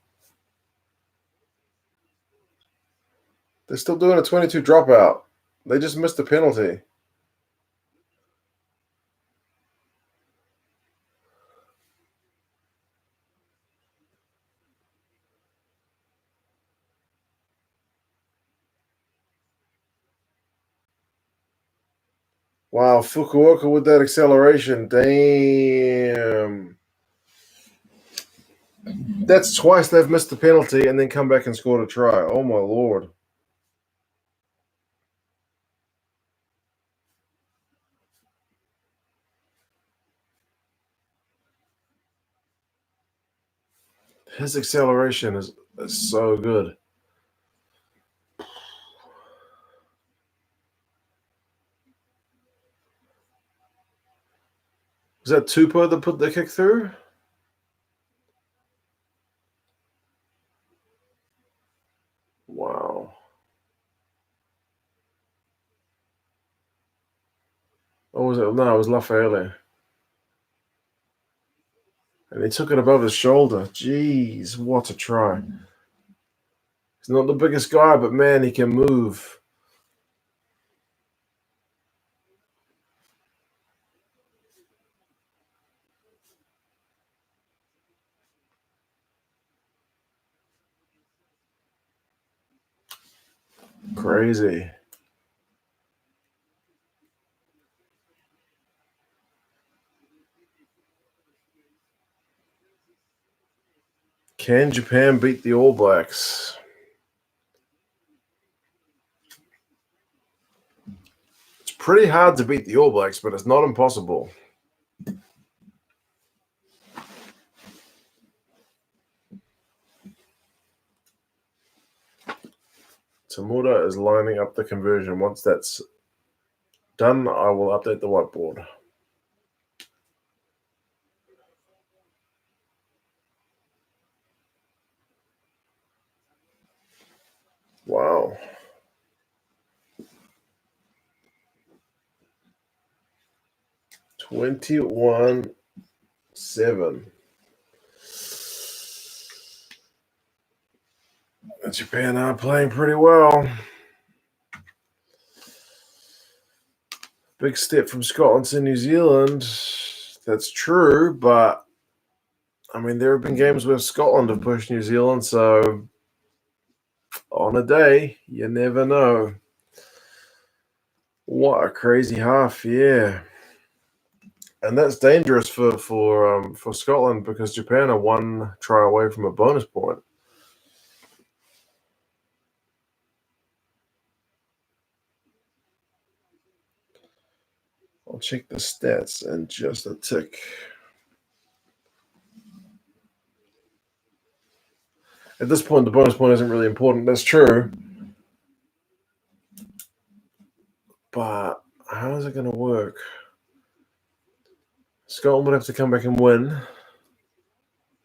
They're still doing a 22 dropout. They just missed a penalty. Wow, Fukuoka with that acceleration. Damn. That's twice they've missed the penalty and then come back and scored a try. Oh, my Lord. His acceleration is so good. Was that Tupou that put the kick through? Wow. Wow. Or was it? No, it was Lafayette. And he took it above his shoulder. Jeez, what a try. He's not the biggest guy, but man, he can move. Crazy. Can Japan beat the All Blacks? It's pretty hard to beat the All Blacks, but it's not impossible. Tamura is lining up the conversion. Once that's done, I will update the whiteboard. Wow. $21-7. Japan are playing pretty well. Big step from Scotland to New Zealand. That's true, but I mean, there have been games where Scotland have pushed New Zealand, so on a day, you never know. What a crazy half, yeah. And that's dangerous for Scotland because Japan are one try away from a bonus point. I'll check the stats in just a tick. At this point, the bonus point isn't really important. That's true. But how is it going to work? Scotland would have to come back and win.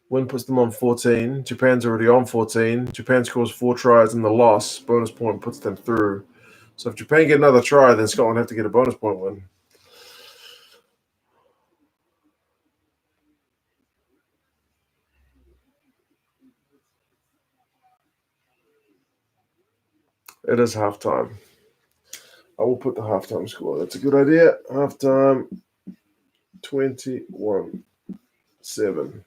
Win puts them on 14. Japan's already on 14. Japan scores 4 tries in the loss. Bonus point puts them through. So if Japan get another try, then Scotland have to get a bonus point win. It is halftime. I will put the halftime score. That's a good idea. Halftime, 21-7.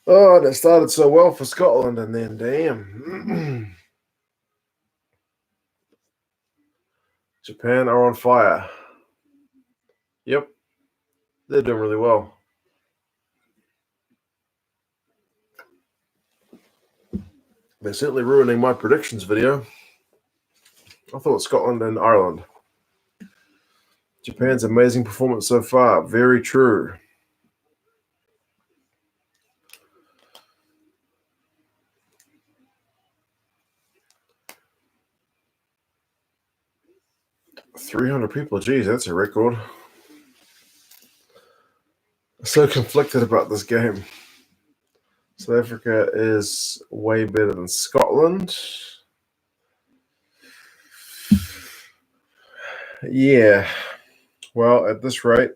Oh, that started so well for Scotland, and then damn. Japan are on fire. Yep. They're doing really well. They're certainly ruining my predictions video. I thought Scotland and Ireland. Japan's amazing performance so far. Very true. $300 people. Geez, that's a record. So conflicted about this game. South Africa is way better than Scotland. Yeah. Well, at this rate,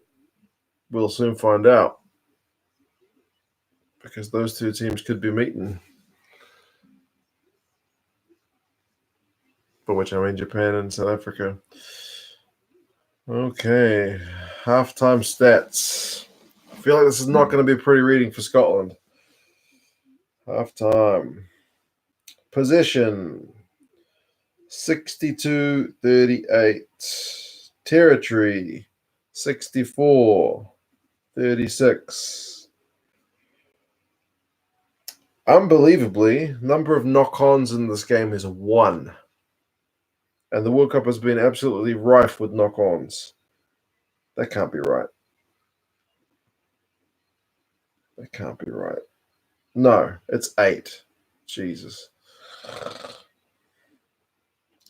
we'll soon find out. Because those two teams could be meeting. For which I mean Japan and South Africa. Okay. Halftime stats. I feel like this is not going to be a pretty reading for Scotland. Halftime. Possession. 62-38. Territory. 64-36. Unbelievably, number of knock-ons in this game is 1. And the World Cup has been absolutely rife with knock-ons. That can't be right. That can't be right. No, it's 8. Jesus.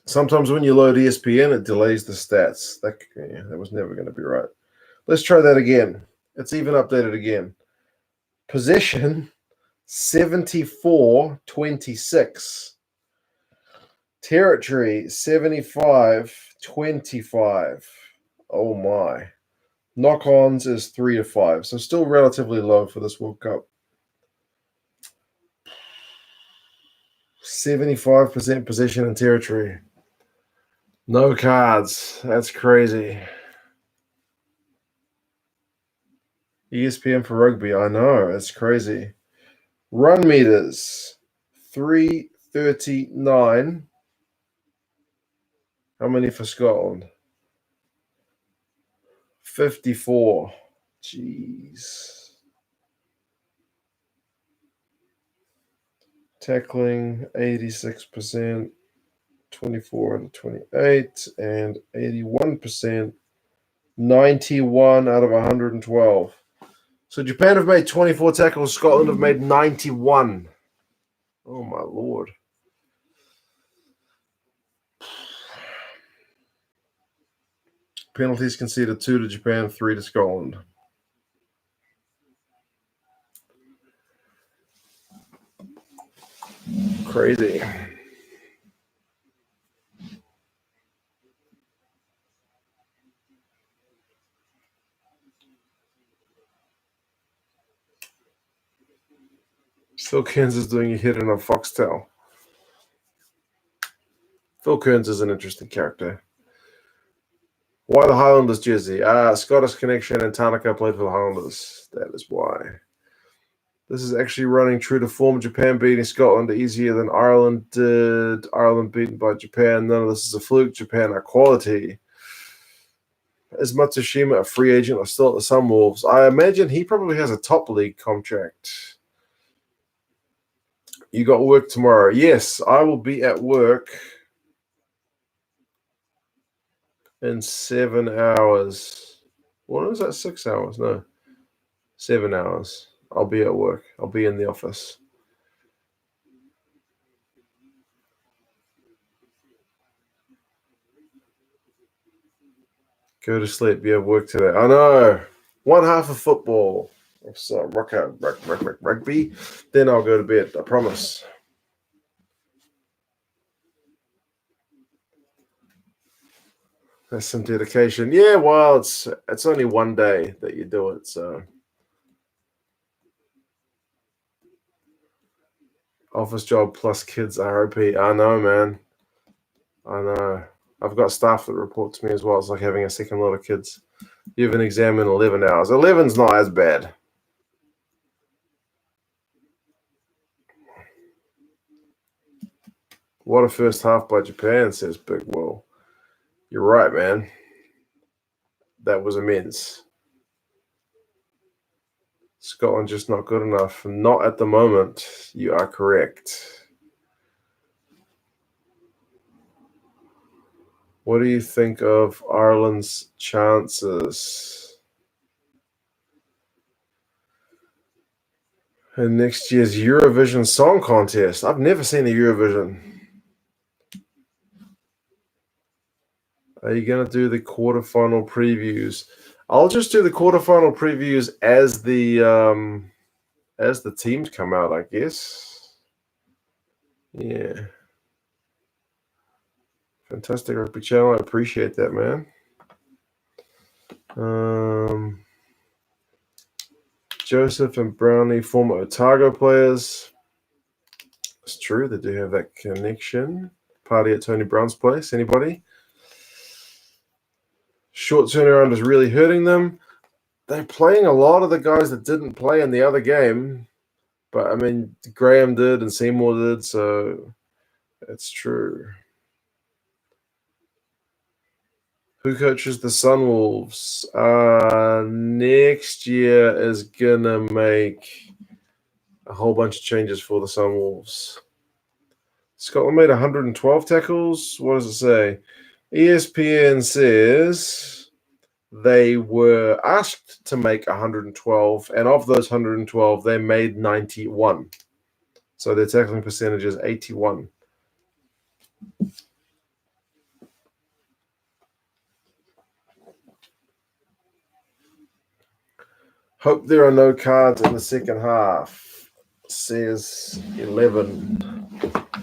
Sometimes when you load ESPN, it delays the stats. That was never going to be right. Let's try that again. It's even updated again. Possession, 74-26. Territory, 75-25. Oh, my. Knock-ons is 3-5, so still relatively low for this World Cup. 75% possession in territory. No cards. That's crazy. ESPN for rugby. I know. It's crazy. Run meters. 339. How many for Scotland? 54. Jeez. Tackling, 86%. 24 out of 28. And 81%. 91 out of 112. So Japan have made 24 tackles. Scotland have made 91. Oh, my Lord. Penalties conceded 2 to Japan, 3 to Scotland. Crazy. Phil Kearns is doing a hit in a foxtail. Phil Kearns is an interesting character. Why the Highlanders jersey? Scottish connection and Tanaka played for the Highlanders. That is why. This is actually running true to form. Japan beating Scotland easier than Ireland did. Ireland beaten by Japan. None of this is a fluke. Japan are quality. Is Matsushima a free agent or still at the Sunwolves? I imagine he probably has a top league contract. You got work tomorrow. Yes, I will be at work in 7 hours. What is that? 6 hours? No. 7 hours. I'll be at work. I'll be in the office. Go to sleep. You have work today. I know. One half of football. So rugby. Then I'll go to bed. I promise. That's some dedication. Yeah, well, it's only one day that you do it, so. Office job plus kids ROP. I know, man. I know. I've got staff that report to me as well. It's like having a second lot of kids. You have an exam in 11 hours. 11's not as bad. What a first half by Japan, says Big Will. You're right, man. That was immense. Scotland just not good enough. Not at the moment. You are correct. What do you think of Ireland's chances in next year's Eurovision Song Contest? I've never seen a Eurovision. Are you going to do the quarterfinal previews? I'll just do the quarterfinal previews as the teams come out, I guess. Yeah. Fantastic Rugby Channel. I appreciate that, man. Joseph and Brownie, former Otago players. It's true, they do have that connection. Party at Tony Brown's place. Anybody? Short turnaround is really hurting them. They're playing a lot of the guys that didn't play in the other game. But, I mean, Graham did and Seymour did, so it's true. Who coaches the Sunwolves? Next year is going to make a whole bunch of changes for the Sunwolves. Scotland made 112 tackles. What does it say? ESPN says they were asked to make 112, and of those 112, they made 91. So their tackling percentage is 81. Hope there are no cards in the second half, says 11.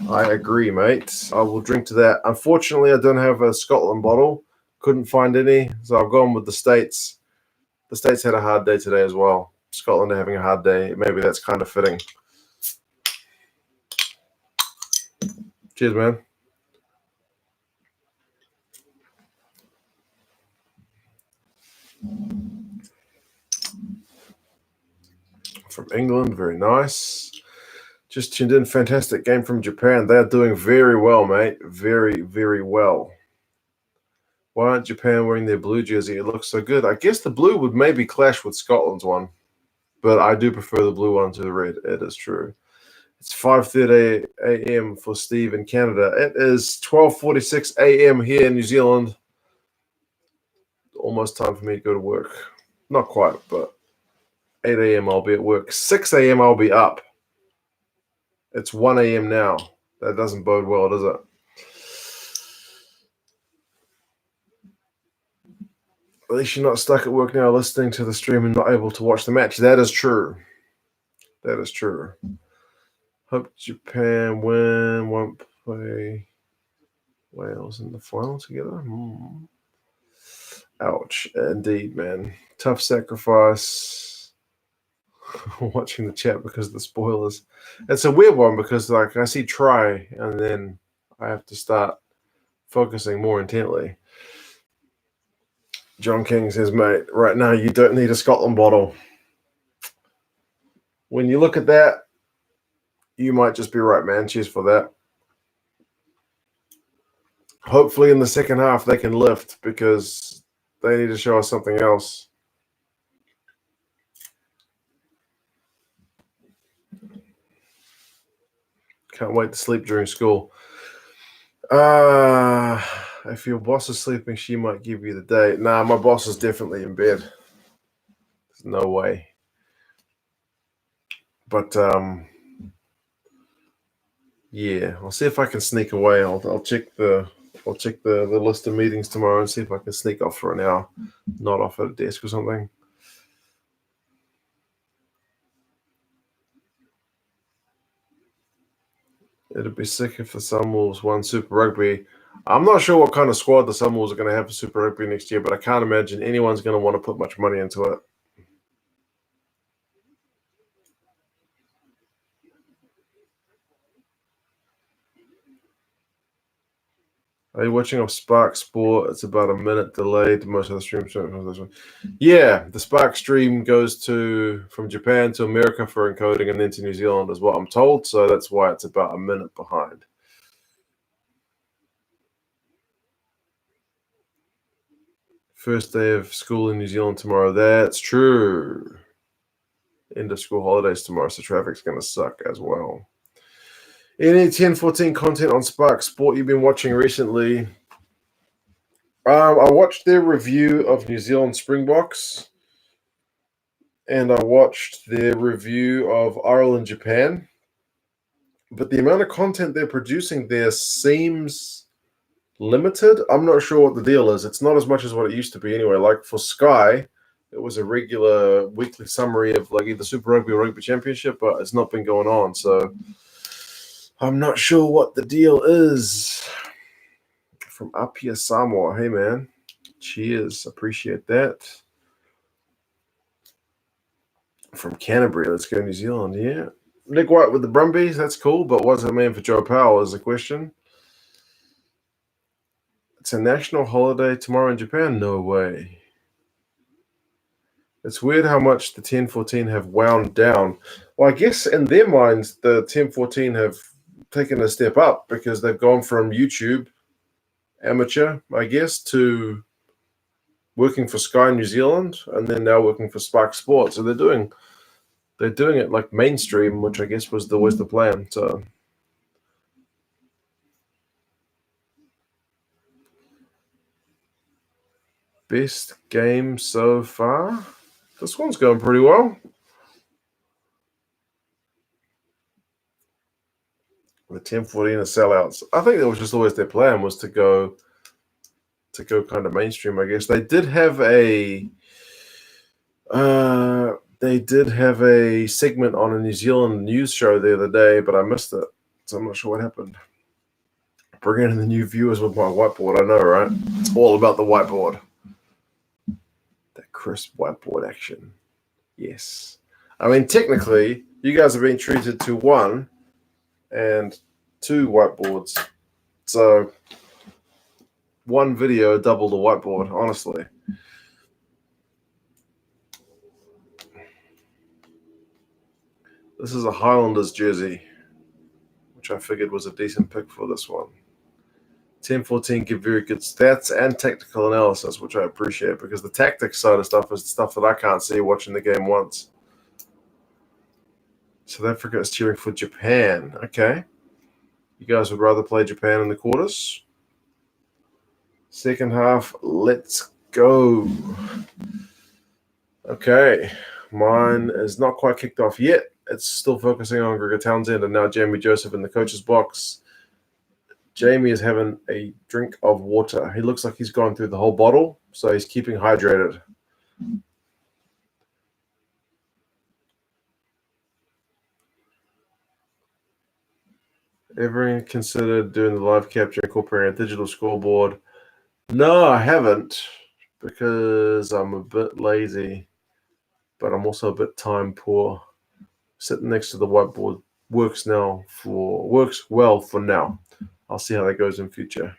I agree, mate. I will drink to that. Unfortunately, I don't have a Scotland bottle. Couldn't find any, so I've gone with the States. The States had a hard day today as well. Scotland are having a hard day. Maybe that's kind of fitting. Cheers, man. From England, very nice. Just tuned in. Fantastic game from Japan. They are doing very well, mate. Very, very well. Why aren't Japan wearing their blue jersey? It looks so good. I guess the blue would maybe clash with Scotland's one, but I do prefer the blue one to the red. It is true. It's 5:30 a.m. for Steve in Canada. It is 12:46 a.m. here in New Zealand. Almost time for me to go to work. Not quite, but 8 a.m. I'll be at work. 6 a.m. I'll be up. It's 1 a.m. now. That doesn't bode well, does it? At least you're not stuck at work now listening to the stream and not able to watch the match. That is true. That is true. Hope Japan win, won't play Wales in the final together. Ouch. Indeed, man. Tough sacrifice. Watching the chat because of the spoilers. It's a weird one because like I see try and then I have to start focusing more intently. John King says, mate, right now you don't need a Scotland bottle. When you look at that, you might just be right, man. Cheers for that. Hopefully in the second half they can lift because they need to show us something else. Can't wait to sleep during school. If your boss is sleeping, she might give you the day. Nah, my boss is definitely in bed. There's no way. But yeah, I'll see if I can sneak away. I'll check the list of meetings tomorrow and see if I can sneak off for an hour, not off at a desk or something. It'd be sick if the Sunwolves won Super Rugby. I'm not sure what kind of squad the Sunwolves are going to have for Super Rugby next year, but I can't imagine anyone's going to want to put much money into it. Are you watching off Spark Sport? It's about a minute delayed. Most of the streams. Yeah, the Spark stream goes from Japan to America for encoding and then to New Zealand is what I'm told. So that's why it's about a minute behind. First day of school in New Zealand tomorrow. That's true. End of school holidays tomorrow, so traffic's going to suck as well. Any 10-14 content on Spark Sport you've been watching recently? I watched their review of New Zealand Springboks, and I watched their review of Ireland Japan. But the amount of content they're producing there seems limited. I'm not sure what the deal is. It's not as much as what it used to be anyway. Like for Sky, it was a regular weekly summary of like either Super Rugby or Rugby Championship, but it's not been going on. So I'm not sure what the deal is. From Apia Samoa. Hey, man. Cheers. Appreciate that. From Canterbury. Let's go New Zealand. Yeah. Nick White with the Brumbies. That's cool. But what's that mean for Joe Powell is the question. It's a national holiday tomorrow in Japan? No way. It's weird how much the 10-14 have wound down. Well, I guess in their minds, the 10-14 have taken a step up because they've gone from YouTube amateur, I guess, to working for Sky New Zealand and then now working for Spark Sport. So they're doing it like mainstream, which I guess was always the plan. So best game so far? This one's going pretty well. The 10-14 are sellouts. I think that was just always their plan, was to go kind of mainstream, I guess. They did have a segment on a New Zealand news show the other day, but I missed it. I'm not sure what happened. Bringing in the new viewers with my whiteboard. I know, right? It's all about the whiteboard. That crisp whiteboard action. Yes. I mean, technically, you guys have been treated to 1 and 2 whiteboards. So 1 video, double the whiteboard, honestly. This is a Highlanders jersey, which I figured was a decent pick for this one. 10-14 give very good stats and tactical analysis, which I appreciate because the tactics side of stuff is the stuff that I can't see watching the game once. South Africa is cheering for Japan. Okay. You guys would rather play Japan in the quarters? Second half, let's go. Okay. Mine is not quite kicked off yet. It's still focusing on Gregor Townsend and now Jamie Joseph in the coach's box. Jamie is having a drink of water. He looks like he's gone through the whole bottle, so he's keeping hydrated. Ever considered doing the live capture incorporating a digital scoreboard? No, I haven't because I'm a bit lazy, but I'm also a bit time poor. Sitting next to the whiteboard works well for now. I'll see how that goes in future.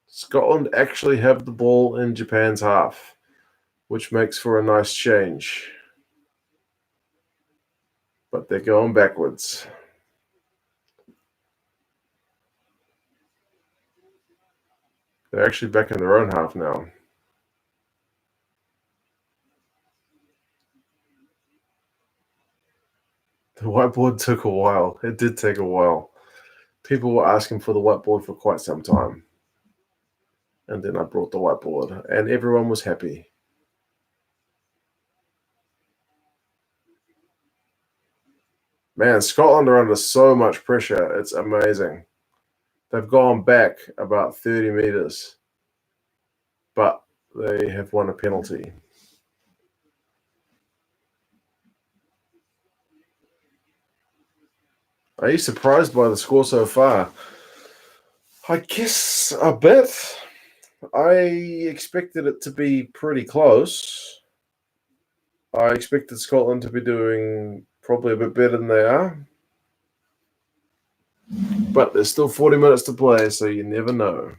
Scotland actually have the ball in Japan's half, which makes for a nice change. But they're going backwards. They're actually back in their own half now. The whiteboard took a while. It did take a while. People were asking for the whiteboard for quite some time. And then I brought the whiteboard, and everyone was happy. Man, Scotland are under so much pressure. It's amazing. They've gone back about 30 meters, but they have won a penalty. Are you surprised by the score so far? I guess a bit. I expected it to be pretty close. I expected Scotland to be doing probably a bit better than they are. But there's still 40 minutes to play, so you never know.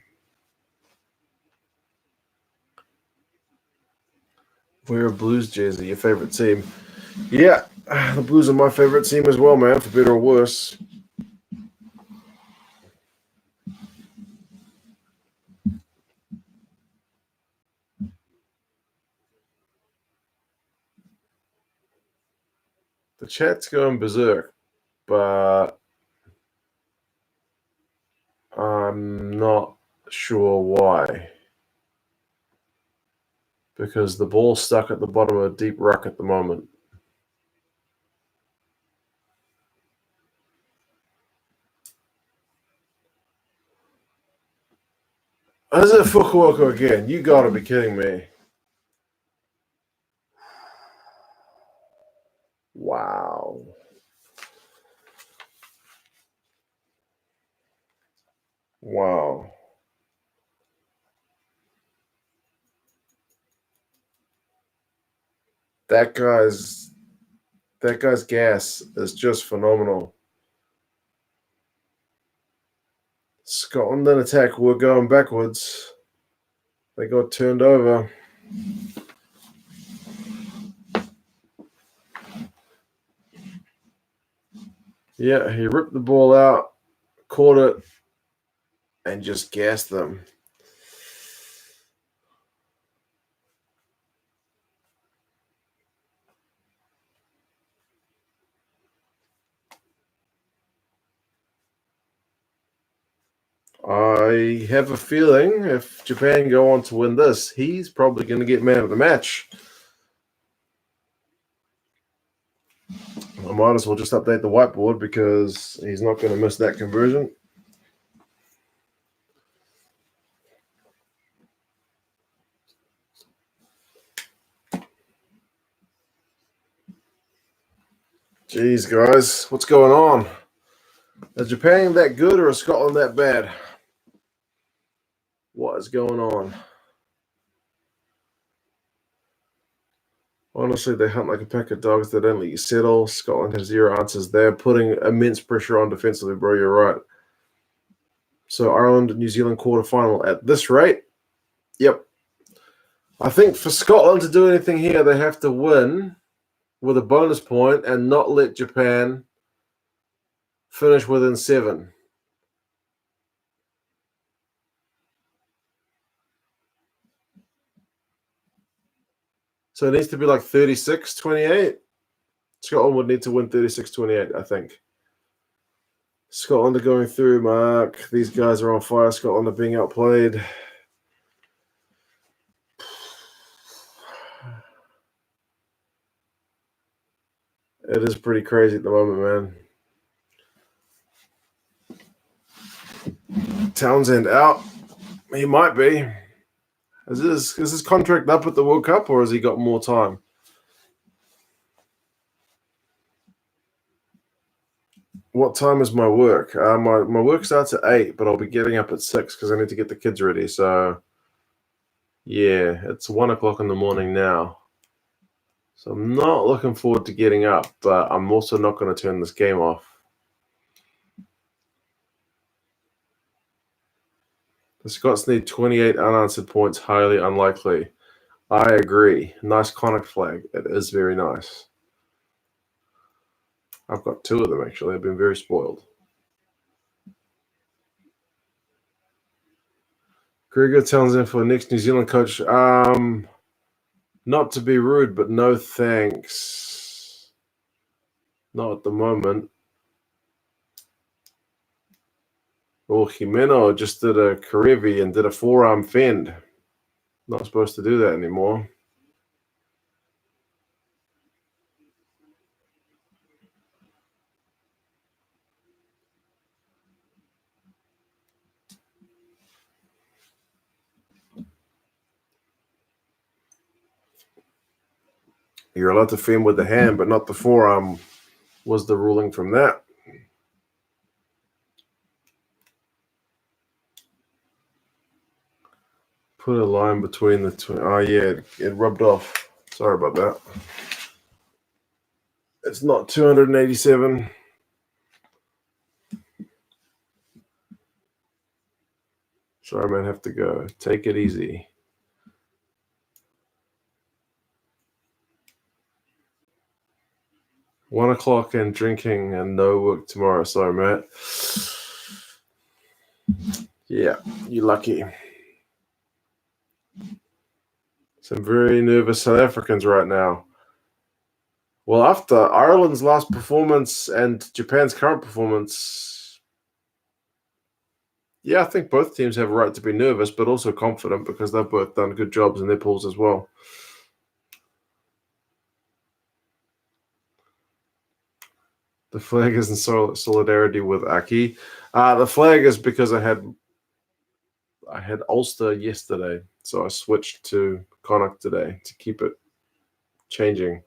Wear a Blues jersey, your favorite team. Yeah, the Blues are my favorite team as well, man, for better or worse. The chat's going berserk, but I'm not sure why. Because the ball's stuck at the bottom of a deep ruck at the moment. Is it Fukuoka again? You gotta be kidding me. Wow. Wow. That guy's gas is just phenomenal. Scotland in attack. We're going backwards. They got turned over. Yeah, he ripped the ball out, caught it, and just gassed them. I have a feeling if Japan go on to win this, he's probably going to get man of the match. I might as well just update the whiteboard because he's not going to miss that conversion. Jeez, guys, what's going on? Is Japan that good or is Scotland that bad? What is going on? Honestly, they hunt like a pack of dogs. They don't let you settle. Scotland has zero answers there, putting immense pressure on defensively, bro. You're right. So Ireland, New Zealand quarterfinal at this rate? Yep. I think for Scotland to do anything here, they have to win with a bonus point and not let Japan finish within 7. So it needs to be like 36-28. Scotland would need to win 36-28, I think. Scotland are going through, Mark. These guys are on fire. Scotland are being outplayed. It is pretty crazy at the moment, man. Townsend out. He might be. Is his contract up at the World Cup, or has he got more time? What time is my work? My work starts at 8, but I'll be getting up at 6 because I need to get the kids ready. So, yeah, it's 1 o'clock in the morning now. So I'm not looking forward to getting up, but I'm also not going to turn this game off. The Scots need 28 unanswered points, highly unlikely. I agree. Nice Connacht flag. It is very nice. I've got 2 of them, actually. I've been very spoiled. Gregor Townsend for next New Zealand coach. Not to be rude, but no thanks. Not at the moment. Oh, Jimeno just did a Karevi and did a forearm fend. Not supposed to do that anymore. You're allowed to fend with the hand, but not the forearm, was the ruling from that. Put a line between the two. Oh, yeah, it rubbed off. Sorry about that. It's not 287. Sorry, man, have to go. Take it easy. One o'clock and drinking and no work tomorrow. Sorry, Matt. Yeah, you're lucky. Some very nervous South Africans right now. Well, after Ireland's last performance and Japan's current performance, yeah, I think both teams have a right to be nervous, but also confident because they've both done good jobs in their pools as well. The flag is in solidarity with Aki. The flag is because I had Ulster yesterday, so I switched to Connacht today to keep it changing.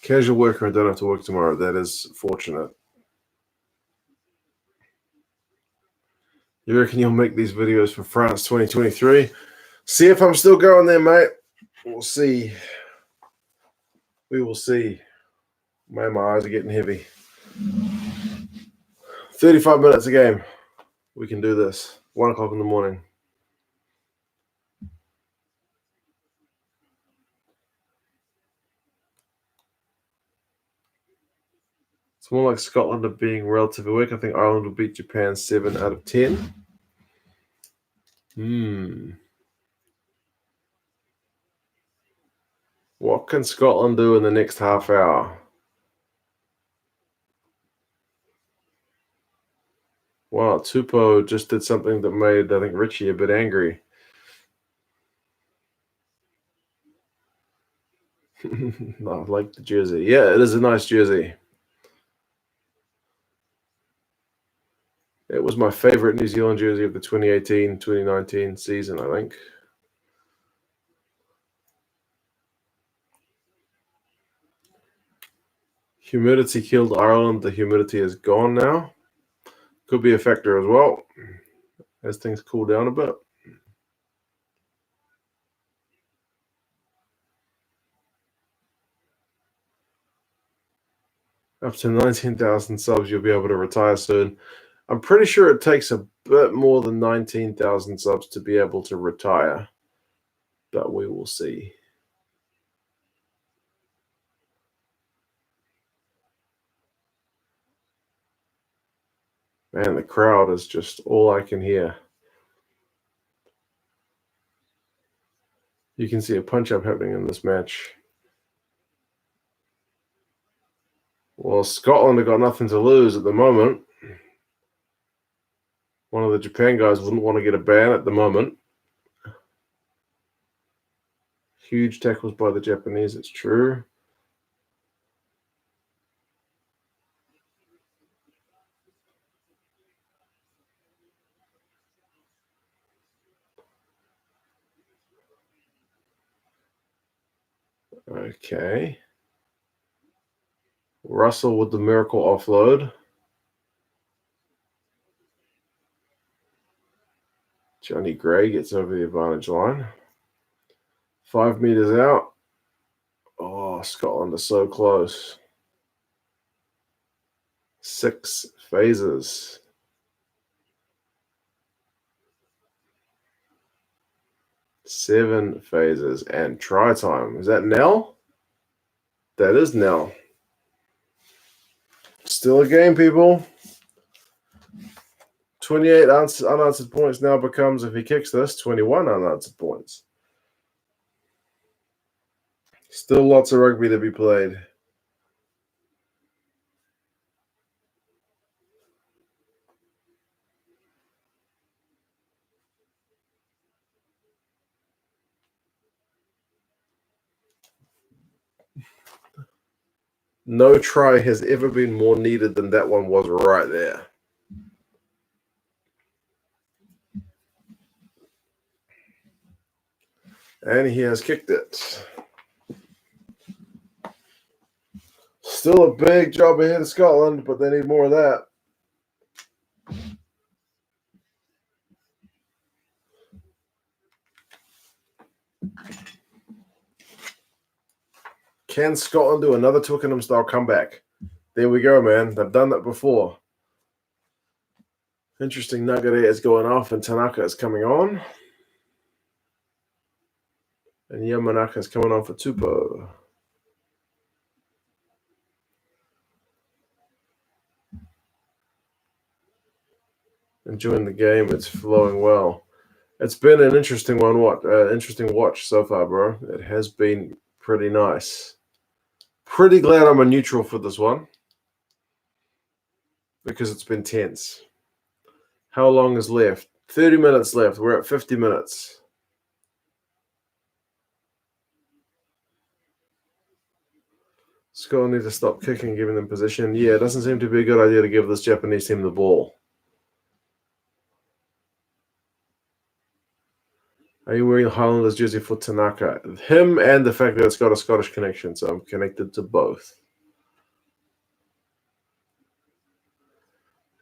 Casual worker and don't have to work tomorrow. That is fortunate. You reckon you'll make these videos for France 2023? See if I'm still going there, mate. We'll see. We will see. Man, my eyes are getting heavy. 35 minutes a game. We can do this. 1 o'clock in the morning. It's more like Scotland are being relatively weak. I think Ireland will beat Japan 7 out of 10. What can Scotland do in the next half hour? Wow, Tupou just did something that made, I think, Richie a bit angry. I like the jersey. Yeah, it is a nice jersey. It was my favorite New Zealand jersey of the 2018-2019 season, I think. Humidity killed Ireland. The humidity is gone now. Could be a factor as well as things cool down a bit. Up to 19,000 subs, you'll be able to retire soon. I'm pretty sure it takes a bit more than 19,000 subs to be able to retire, but we will see. Man, the crowd is just all I can hear. You can see a punch-up happening in this match. Well, Scotland have got nothing to lose at the moment. One of the Japan guys wouldn't want to get a ban at the moment. Huge tackles by the Japanese, it's true. Okay. Russell with the miracle offload. Johnny Gray gets over the advantage line. 5 meters out. Oh, Scotland are so close. 6 phases. Seven phases and try time. Is that Nell? That is Nell. Still a game, people. 28 unanswered points now becomes, if he kicks this, 21 unanswered points. Still lots of rugby to be played. No try has ever been more needed than that one was right there. And he has kicked it. Still a big job ahead of Scotland, but they need more of that. Can Scotland do another Twickenham-style comeback? There we go, man. They've done that before. Interesting nugget is going off, and Tanaka is coming on. And Yamanaka is coming on for Tupou. Enjoying the game. It's flowing well. It's been an interesting interesting watch so far, bro. It has been pretty nice. Pretty glad I'm a neutral for this one because it's been tense. How long is left? 30 minutes left. We're at 50 minutes. Scotland need to stop kicking, giving them position. Yeah, it doesn't seem to be a good idea to give this Japanese team the ball. Are you wearing Highlanders jersey for Tanaka? Him and the fact that it's got a Scottish connection, so I'm connected to both.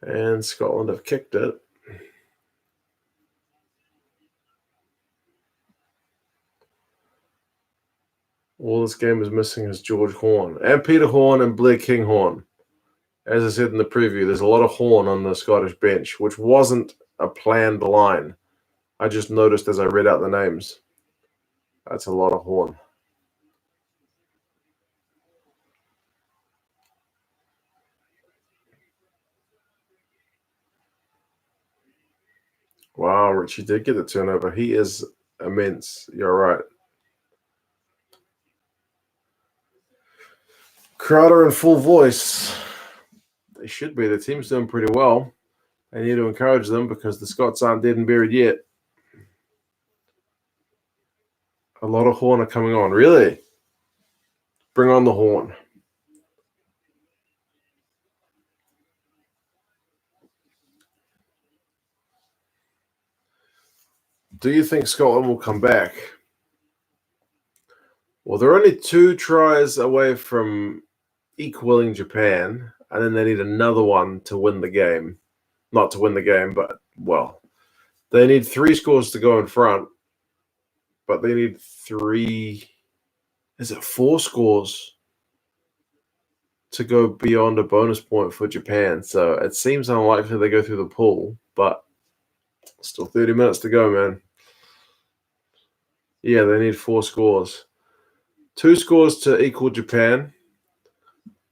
And Scotland have kicked it. All this game is missing is George Horn. And Peter Horn and Blair Kinghorn. As I said in the preview, there's a lot of Horn on the Scottish bench, which wasn't a planned line. I just noticed as I read out the names. That's a lot of Horn. Wow, Richie did get the turnover. He is immense. You're right. Crowder in full voice. They should be. The team's doing pretty well. I need to encourage them because the Scots aren't dead and buried yet. A lot of Horn are coming on. Really? Bring on the Horn. Do you think Scotland will come back? Well, they're only 2 tries away from equaling Japan, and then they need another one to win the game. Not to win the game, but, well, they need 3 scores to go in front, but they need 3... Is it 4 scores to go beyond a bonus point for Japan? So it seems unlikely they go through the pool, but still 30 minutes to go, man. Yeah, they need 4 scores. 2 scores to equal Japan,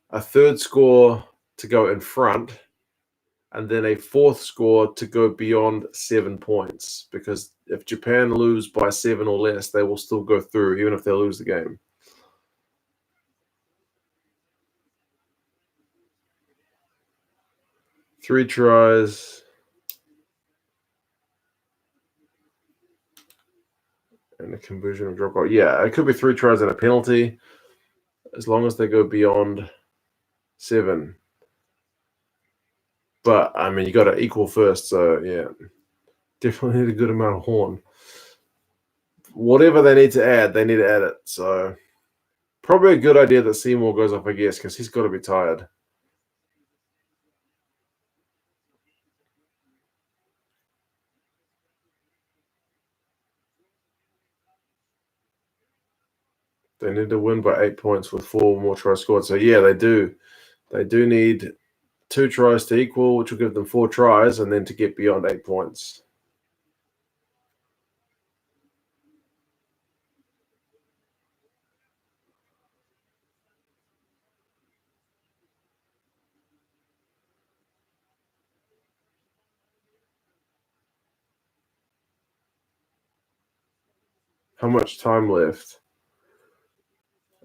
a 3rd score to go in front, and then a 4th score to go beyond 7 points. Because if Japan lose by 7 or less, they will still go through, even if they lose the game. Three tries. And a conversion of drop goal. Yeah, it could be 3 tries and a penalty, as long as they go beyond 7. But, I mean, you got to equal first, so, yeah. Definitely need a good amount of horn. Whatever they need to add it. So, probably a good idea that Seymour goes off, I guess, because he's got to be tired. They need to win by 8 points with 4 more tries scored. So, yeah, they do. They do need 2 tries to equal, which will give them 4 tries, and then to get beyond 8 points. How much time left?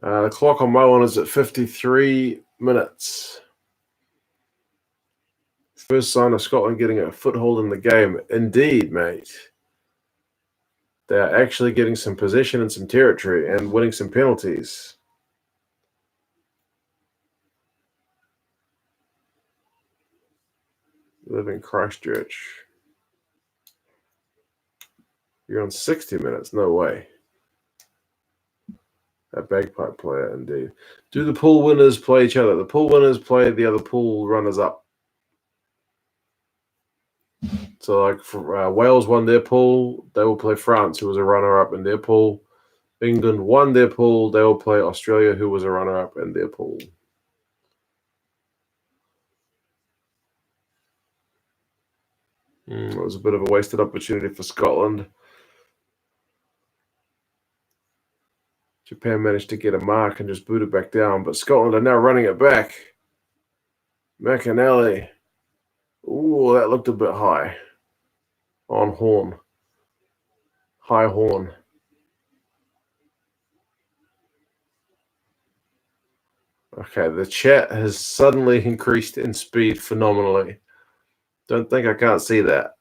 The clock on my one is at 53 minutes. First sign of Scotland getting a foothold in the game. Indeed, mate. They're actually getting some possession and some territory and winning some penalties. Live in Christchurch. You're on 60 minutes. No way. A bagpipe player, indeed. Do the pool winners play each other? The pool winners play the other pool runners up. So, like, for, Wales won their pool. They will play France, who was a runner-up in their pool. England won their pool. They will play Australia, who was a runner-up in their pool. It was a bit of a wasted opportunity for Scotland. Japan managed to get a mark and just boot it back down, but Scotland are now running it back. McAnally. Ooh, that looked a bit high. On horn. High horn. Okay, the chat has suddenly increased in speed phenomenally. Don't think I can't see that.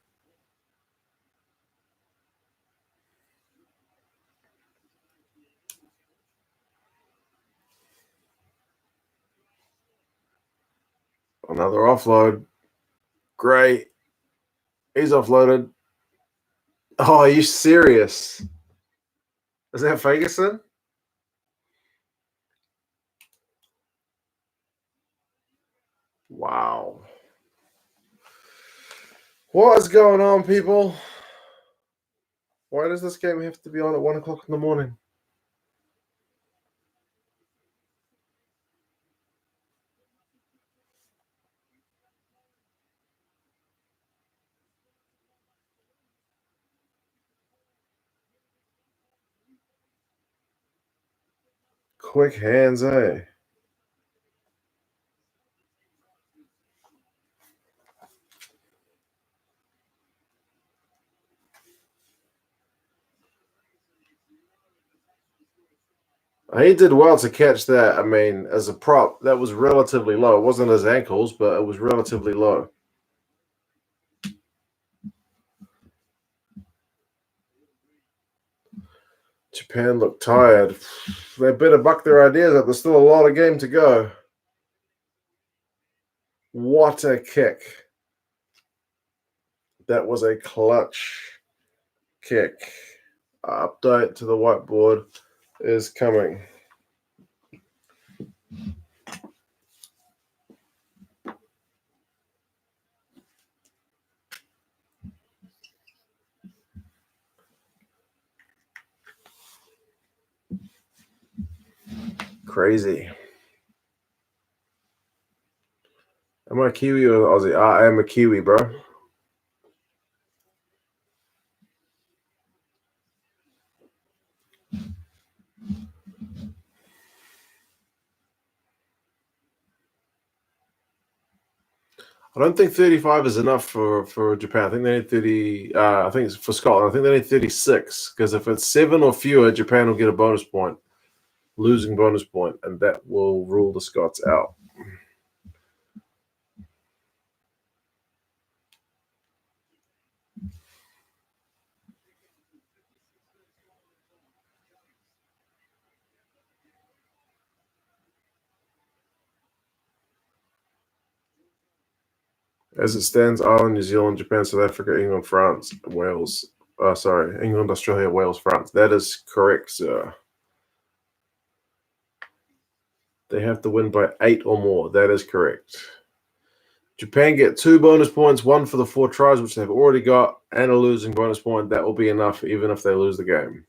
Another offload. Great. He's offloaded. Oh, are you serious? Is that Ferguson? Wow. What is going on, people? Why does this game have to be on at 1 o'clock in the morning? Quick hands, eh? He did well to catch that. I mean, as a prop, that was relatively low. It wasn't his ankles, but it was relatively low. Japan looked tired. They better buck their ideas up. There's still a lot of game to go. What a kick. That was a clutch kick. Update to the whiteboard is coming. Crazy. Am I Kiwi or Aussie? I am a Kiwi, bro. I don't think 35 is enough for Japan. I think they need 30. I think it's for Scotland. I think they need 36 because if it's 7 or fewer, Japan will get a bonus point, losing bonus point, and that will rule the Scots out. As it stands, Ireland, New Zealand, Japan, South Africa, England, France, Wales. Sorry, England, Australia, Wales, France. That is correct, sir. They have to win by 8 or more. That is correct. Japan get 2 bonus points, 1 for the 4 tries, which they've already got, and a losing bonus point. That will be enough even if they lose the game.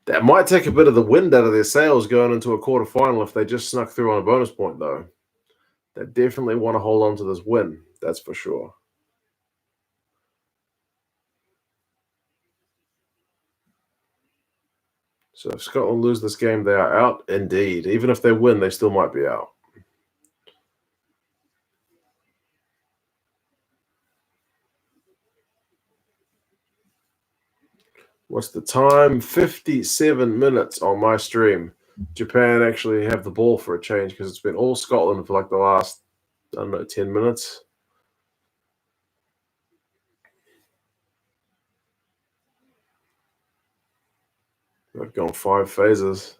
That might take a bit of the wind out of their sails going into a quarterfinal if they just snuck through on a bonus point, though. They definitely want to hold on to this win. That's for sure. So if Scotland lose this game, they are out indeed. Even if they win, they still might be out. What's the time? 57 minutes on my stream. Japan actually have the ball for a change because it's been all Scotland for like the last, 10 minutes. They've gone 5 phases.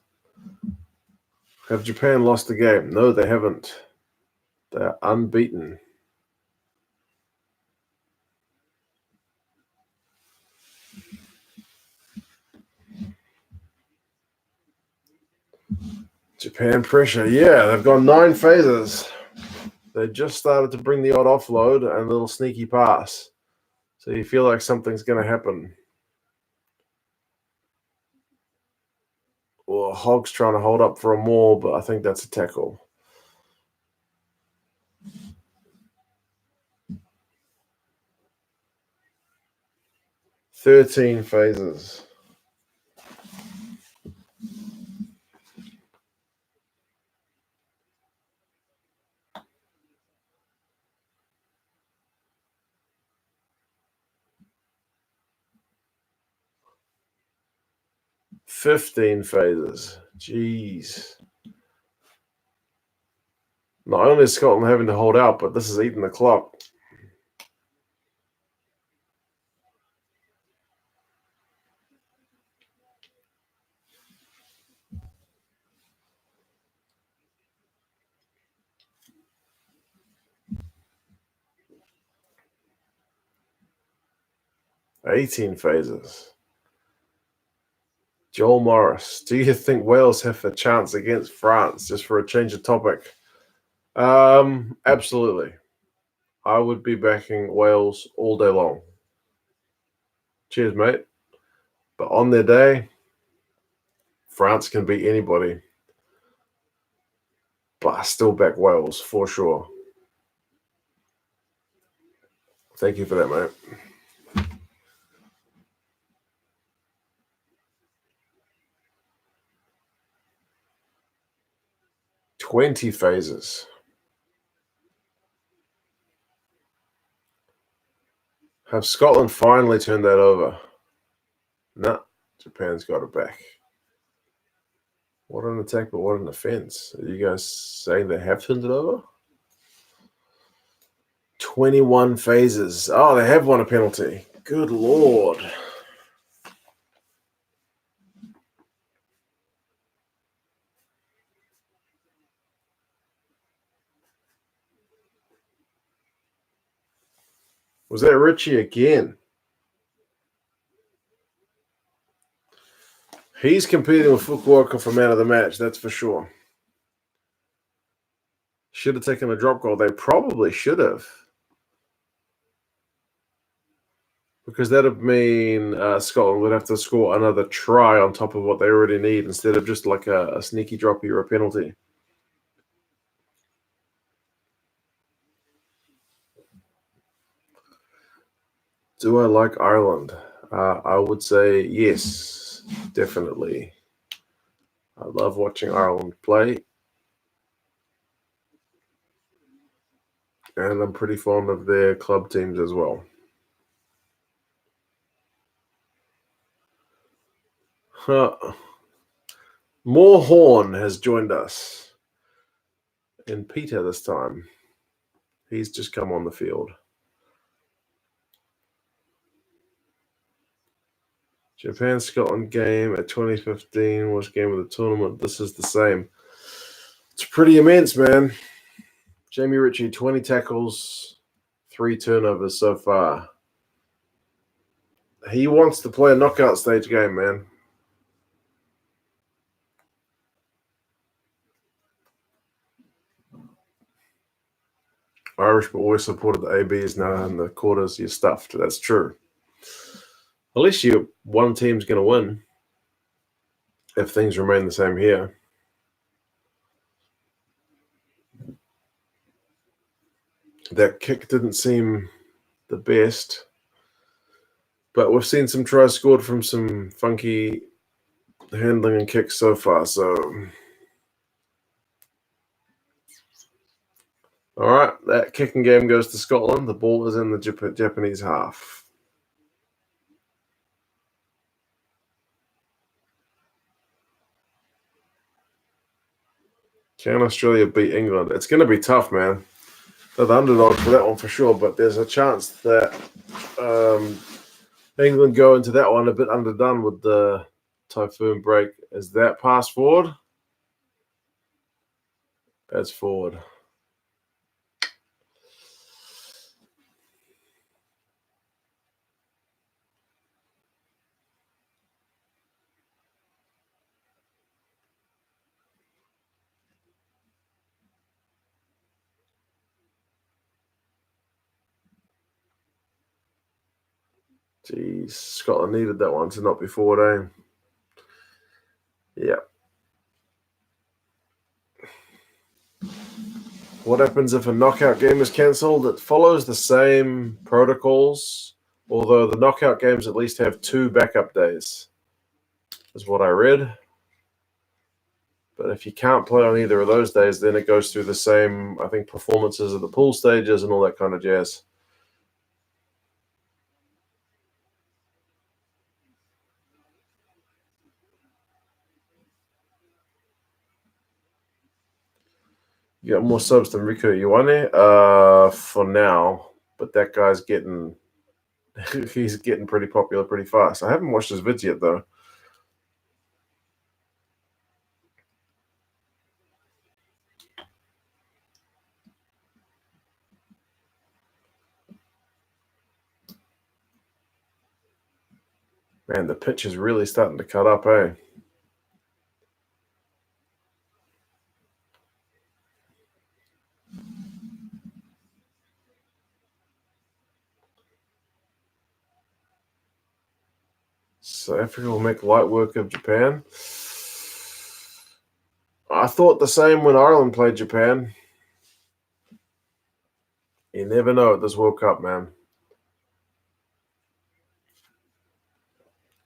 Have Japan lost the game? No, they haven't. They're unbeaten. Japan pressure. Yeah, they've gone 9 phases. They just started to bring the odd offload and a little sneaky pass. So you feel like something's going to happen. Well, Hog's trying to hold up for a maul, but I think that's a tackle. "13 phases. "15 phases. Jeez. Not only is Scotland having to hold out, but this is eating the clock. "18 phases. Joel Morris, do you think Wales have a chance against France? Just for a change of topic. Absolutely. I would be backing Wales all day long. Cheers, mate. But on their day, France can beat anybody. But I still back Wales for sure. Thank you for that, mate. "20 phases. Have Scotland finally turned that over? No, Japan's got it back. What an attack, but what an offense. Are you guys saying they have turned it over? 21 phases. Oh, they have won a penalty. Good Lord. Was that Richie again? He's competing with Fukuoka for man of the match, that's for sure. Should have taken a drop goal. They probably should have. Because that would mean Scotland would have to score another try on top of what they already need instead of just like a sneaky droppy or a penalty. Do I like Ireland? I would say yes, definitely. I love watching Ireland play. And I'm pretty fond of their club teams as well. More Horn has joined us. And Peter this time. He's just come on the field. Japan-Scotland game at 2015 was game of the tournament. This is the same. It's pretty immense, man. Jamie Ritchie, 20 tackles, 3 turnovers so far. He wants to play a knockout stage game, man. Irish but always supported the ABs now in the quarters. You're stuffed. That's true. At least one team's going to win if things remain the same here. That kick didn't seem the best, but we've seen some tries scored from some funky handling and kicks so far. So, all right, that kicking game goes to Scotland. The ball is in the Japanese half. Can Australia beat England? It's going to be tough, man. They're the underdog for that one for sure, but there's a chance that England go into that one a bit underdone with the typhoon break. Is that pass forward? That's forward. Jeez, Scotland needed that one to not be forward, Yeah. What happens if a knockout game is cancelled? It follows the same protocols, although the knockout games at least have 2 backup days, is what I read. But if you can't play on either of those days, then it goes through the same, I think, performances of the pool stages and all that kind of jazz. You got more subs than Riku Ioane for now, but that guy's he's getting pretty popular pretty fast. I haven't watched his vids yet, though. Man, the pitch is really starting to cut up, eh? So Africa will make light work of Japan. I thought the same when Ireland played Japan. You never know at this World Cup, man.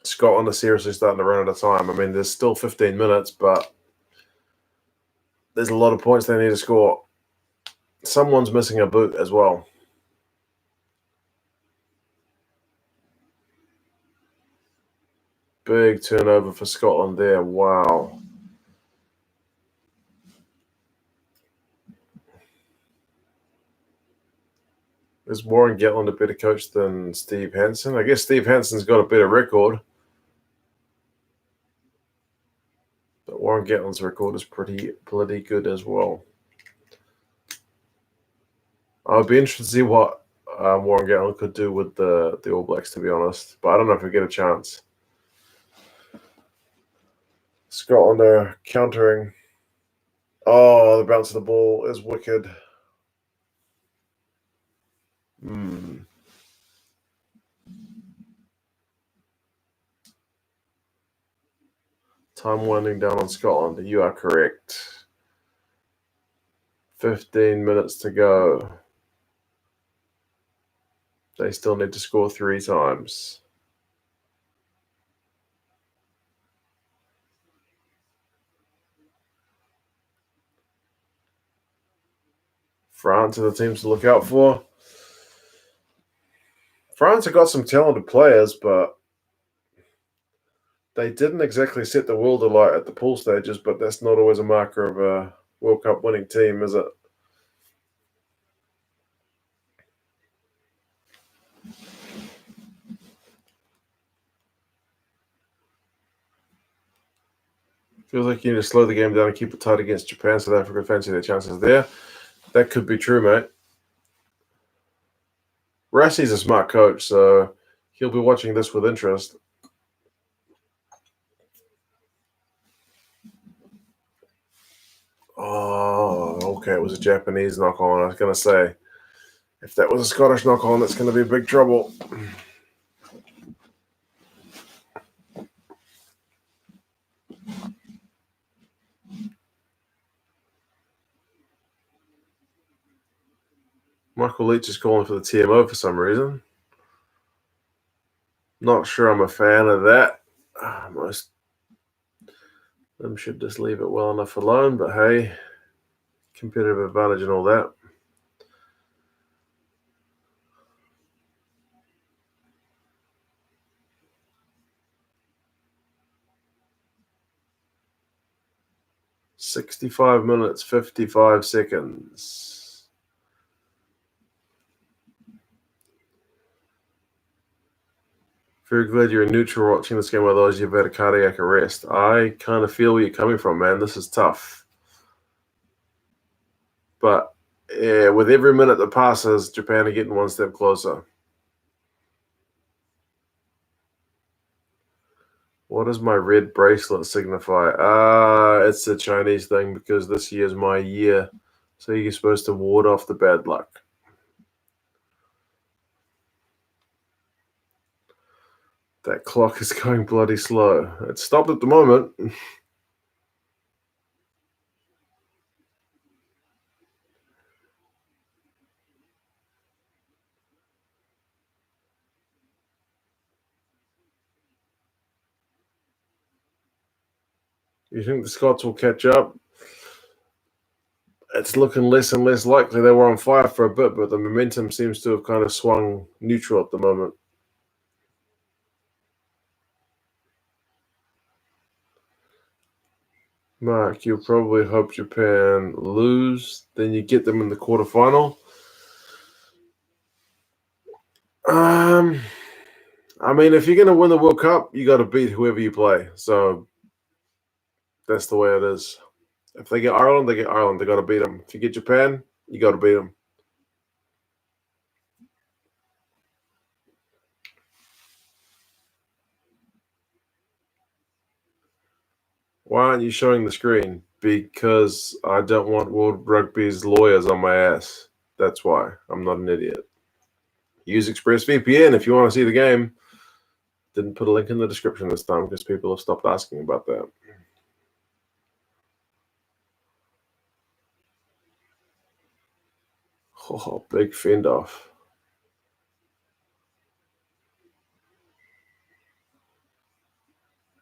Scotland are seriously starting to run out of time. I mean, there's still 15 minutes, but there's a lot of points they need to score. Someone's missing a boot as well. Big turnover for Scotland there. Wow. Is Warren Gatland a better coach than Steve Hansen? I guess Steve Hansen's got a better record. But Warren Gatland's record is pretty good as well. I'd be interested to see what Warren Gatland could do with the All Blacks, to be honest. But I don't know if we get a chance. Scotland are countering. Oh, the bounce of the ball is wicked. Time winding down on Scotland. You are correct. 15 minutes to go. They still need to score 3 times. France are the teams to look out for. France have got some talented players, but they didn't exactly set the world alight at the pool stages, but that's not always a marker of a World Cup winning team, is it? Feels like you need to slow the game down and keep it tight against Japan. South Africa fancy their chances there. That could be true, mate. Rassie's a smart coach, so he'll be watching this with interest. Oh, okay. It was a Japanese knock on. I was going to say, if that was a Scottish knock on, that's going to be big trouble. Michael Leach is calling for the TMO for some reason. Not sure I'm a fan of that. Most of them should just leave it well enough alone, but hey, competitive advantage and all that. $65 minutes, 55 seconds. Very glad you're neutral watching this game, otherwise you've had a cardiac arrest. I kind of feel where you're coming from, man. This is tough. But yeah, with every minute that passes, Japan are getting one step closer. What does my red bracelet signify? It's a Chinese thing because this year's my year. So you're supposed to ward off the bad luck. That clock is going bloody slow. It's stopped at the moment. You think the Scots will catch up? It's looking less and less likely. They were on fire for a bit, but the momentum seems to have kind of swung neutral at the moment. Mark, you'll probably hope Japan lose. Then you get them in the quarterfinal. I mean, if you're going to win the World Cup, you got to beat whoever you play. So that's the way it is. If they get Ireland, they get Ireland. They got to beat them. If you get Japan, you got to beat them. Why aren't you showing the screen? Because I don't want World Rugby's lawyers on my ass. That's why. I'm not an idiot. Use ExpressVPN if you want to see the game. Didn't put a link in the description this time because people have stopped asking about that. Oh, big fend off.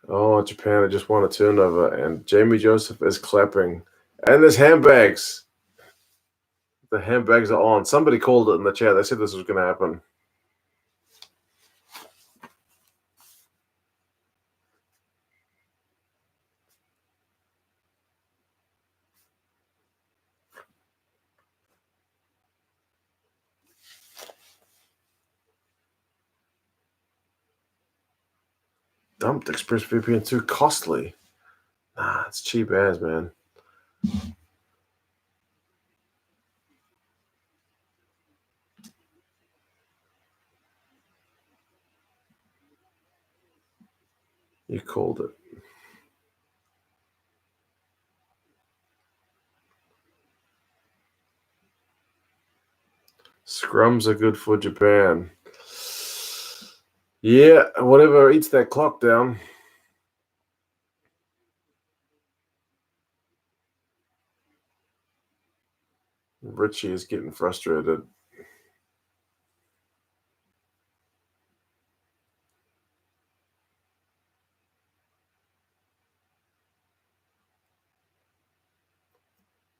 Oh, Japan, I just won a turnover, and Jamie Joseph is clapping. And there's handbags. The handbags are on. Somebody called it in the chat. They said this was going to happen. Dumped ExpressVPN too costly. Nah, it's cheap as, man. You called it. Scrums are good for Japan. Yeah, whatever eats that clock down. Richie is getting frustrated.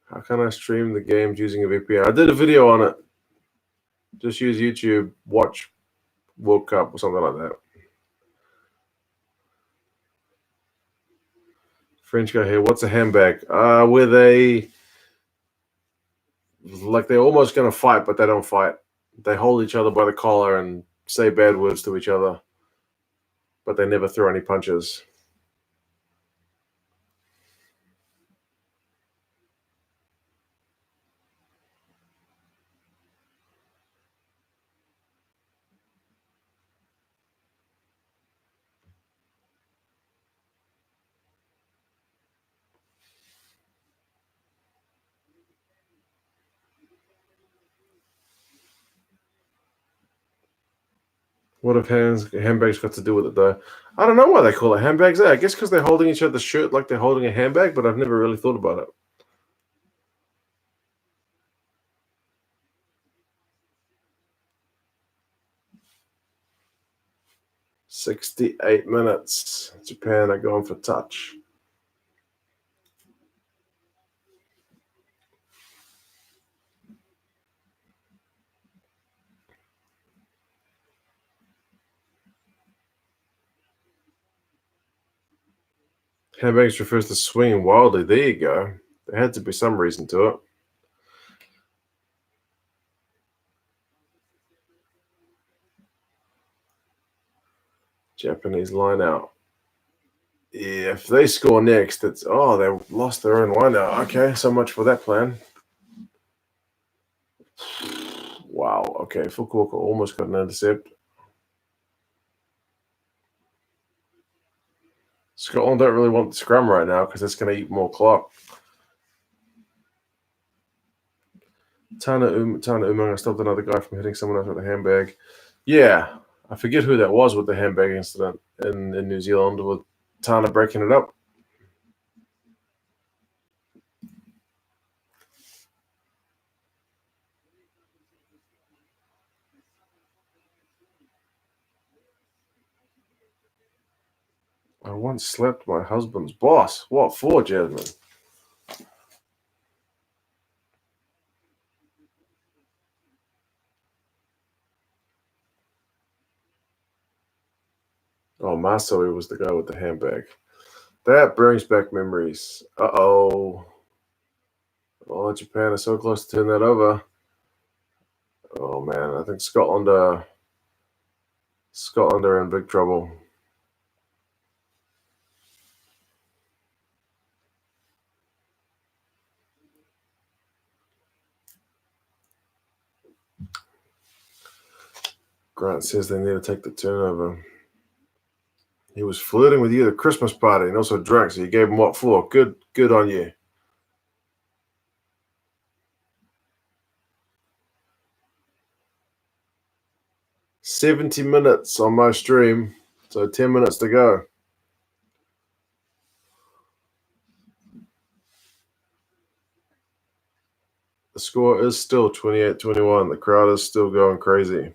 How can I stream the games using a VPN? I did a video on it. Just use YouTube, watch World Cup or something like that. French guy here. What's a handbag? Where they they're almost going to fight, but they don't fight. They hold each other by the collar and say bad words to each other, but they never throw any punches. What have handbags got to do with it, though? I don't know why they call it handbags. I guess because they're holding each other's shirt like they're holding a handbag, but I've never really thought about it. "68 minutes. Japan are going for touch." Handbags refers to swinging wildly. There you go. There had to be some reason to it. Japanese line out. Yeah, if they score next, it's they lost their own line out. Okay, so much for that plan. Wow. Okay, Fukuoka almost got an intercept. Scotland don't really want the scrum right now because it's going to eat more clock. Tana Umanga stopped another guy from hitting someone else with a handbag. Yeah, I forget who that was with the handbag incident in New Zealand with Tana breaking it up. I once slapped my husband's boss. What for, Jasmine? Oh, Masawi was the guy with the handbag. That brings back memories. Uh-oh. Oh, Japan is so close to turning that over. Oh, man. I think Scotland are in big trouble. Grant says they need to take the turnover. He was flirting with you at the Christmas party and also drank, so you gave him what for? Good on you. "70 minutes on my stream, so 10 minutes to go." The score is still 28-21. The crowd is still going crazy.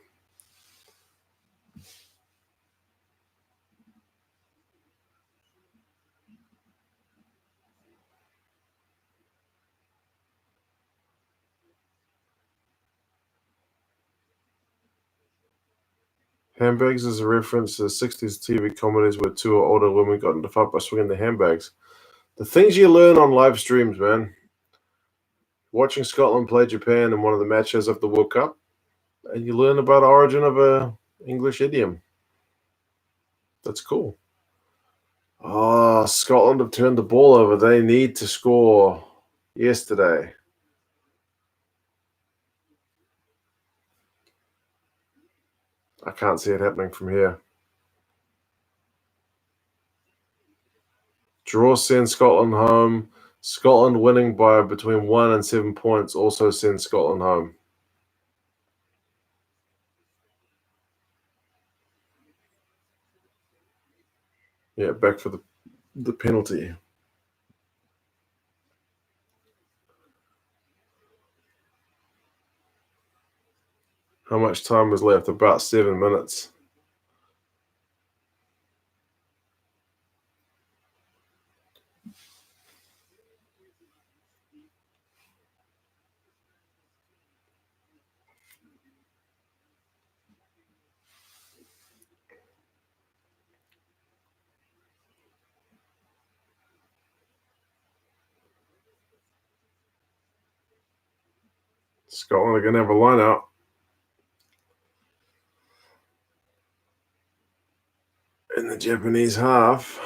Handbags is a reference to the 60s TV comedies where two older women got into a fight by swinging their handbags. The things you learn on live streams, man. Watching Scotland play Japan in one of the matches of the World Cup, and you learn about the origin of a English idiom. That's cool. Oh, Scotland have turned the ball over. They need to score yesterday. I can't see it happening from here. Draw sends Scotland home. Scotland winning by between 1 and 7 points also sends Scotland home. Yeah, back for the penalty. How much time is left? About 7 minutes. Scotland are going to have a line out. In the Japanese half.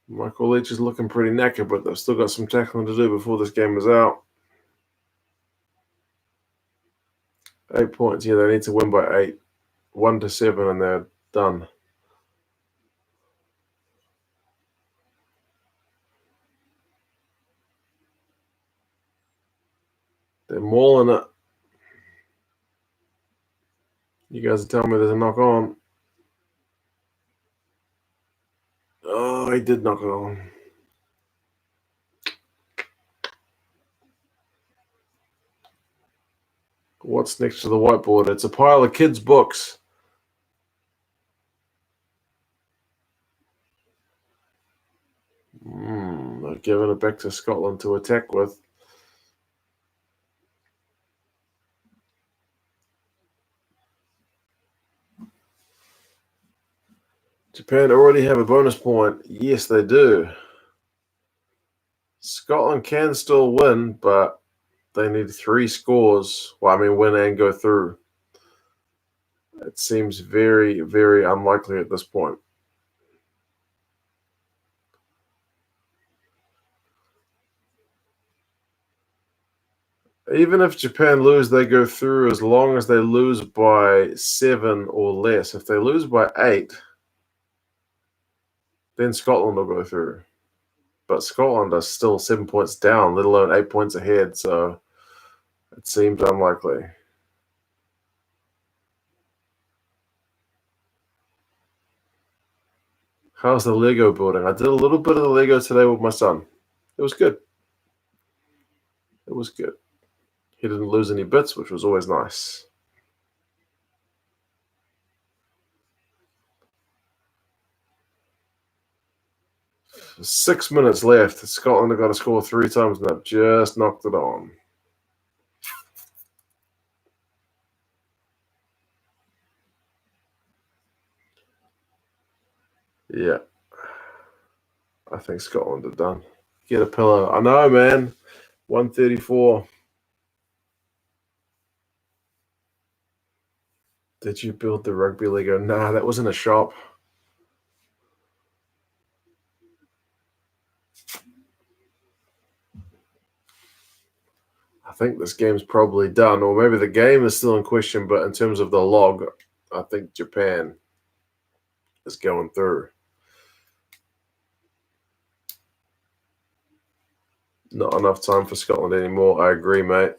Michael Leach is looking pretty knackered, but they've still got some tackling to do before this game is out. 8 points. Yeah, they need to win by 8. 1-7, and they're done. They're mauling it. You guys are telling me there's a knock on. Oh, he did knock it on. What's next to the whiteboard? It's a pile of kids' books. They're giving it back to Scotland to attack with. Japan already have a bonus point. Yes, they do. Scotland can still win, but they need 3 scores. Well, I mean, win and go through. It seems very, very unlikely at this point. Even if Japan lose, they go through as long as they lose by 7 or less. If they lose by 8, then Scotland will go through. But Scotland are still 7 points down, let alone 8 points ahead, so it seems unlikely. How's the Lego building? I did a little bit of the Lego today with my son. It was good. It was good. He didn't lose any bits, which was always nice. 6 minutes left. Scotland have got to score 3 times and they've just knocked it on. Yeah. I think Scotland are done. Get a pillow. I know, man. 134. Did you build the rugby Lego? Nah, that was in a shop. I think this game's probably done, or maybe the game is still in question, but in terms of the log, I think Japan is going through. Not enough time for Scotland anymore. I agree, mate.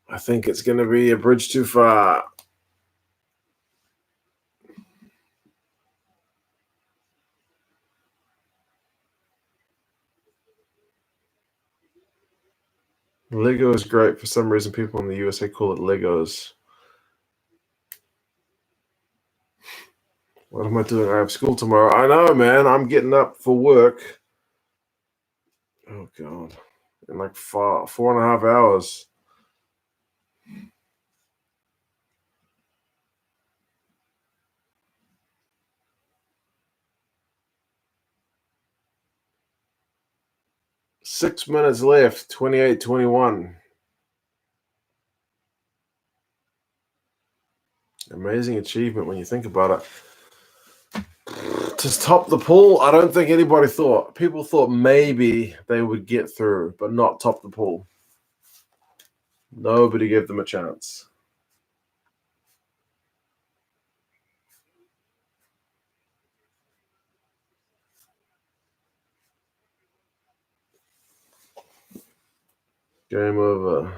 I think it's going to be a bridge too far. Lego is great. For some reason, people in the USA call it Legos. What am I doing? I have school tomorrow. I know, man. I'm getting up for work. Oh, God. In like 4.5 hours. Six minutes left. 28-21. Amazing achievement when you think about it. To top the pool, I don't think anybody thought. People thought maybe they would get through, but not top the pool. Nobody gave them a chance. Game over.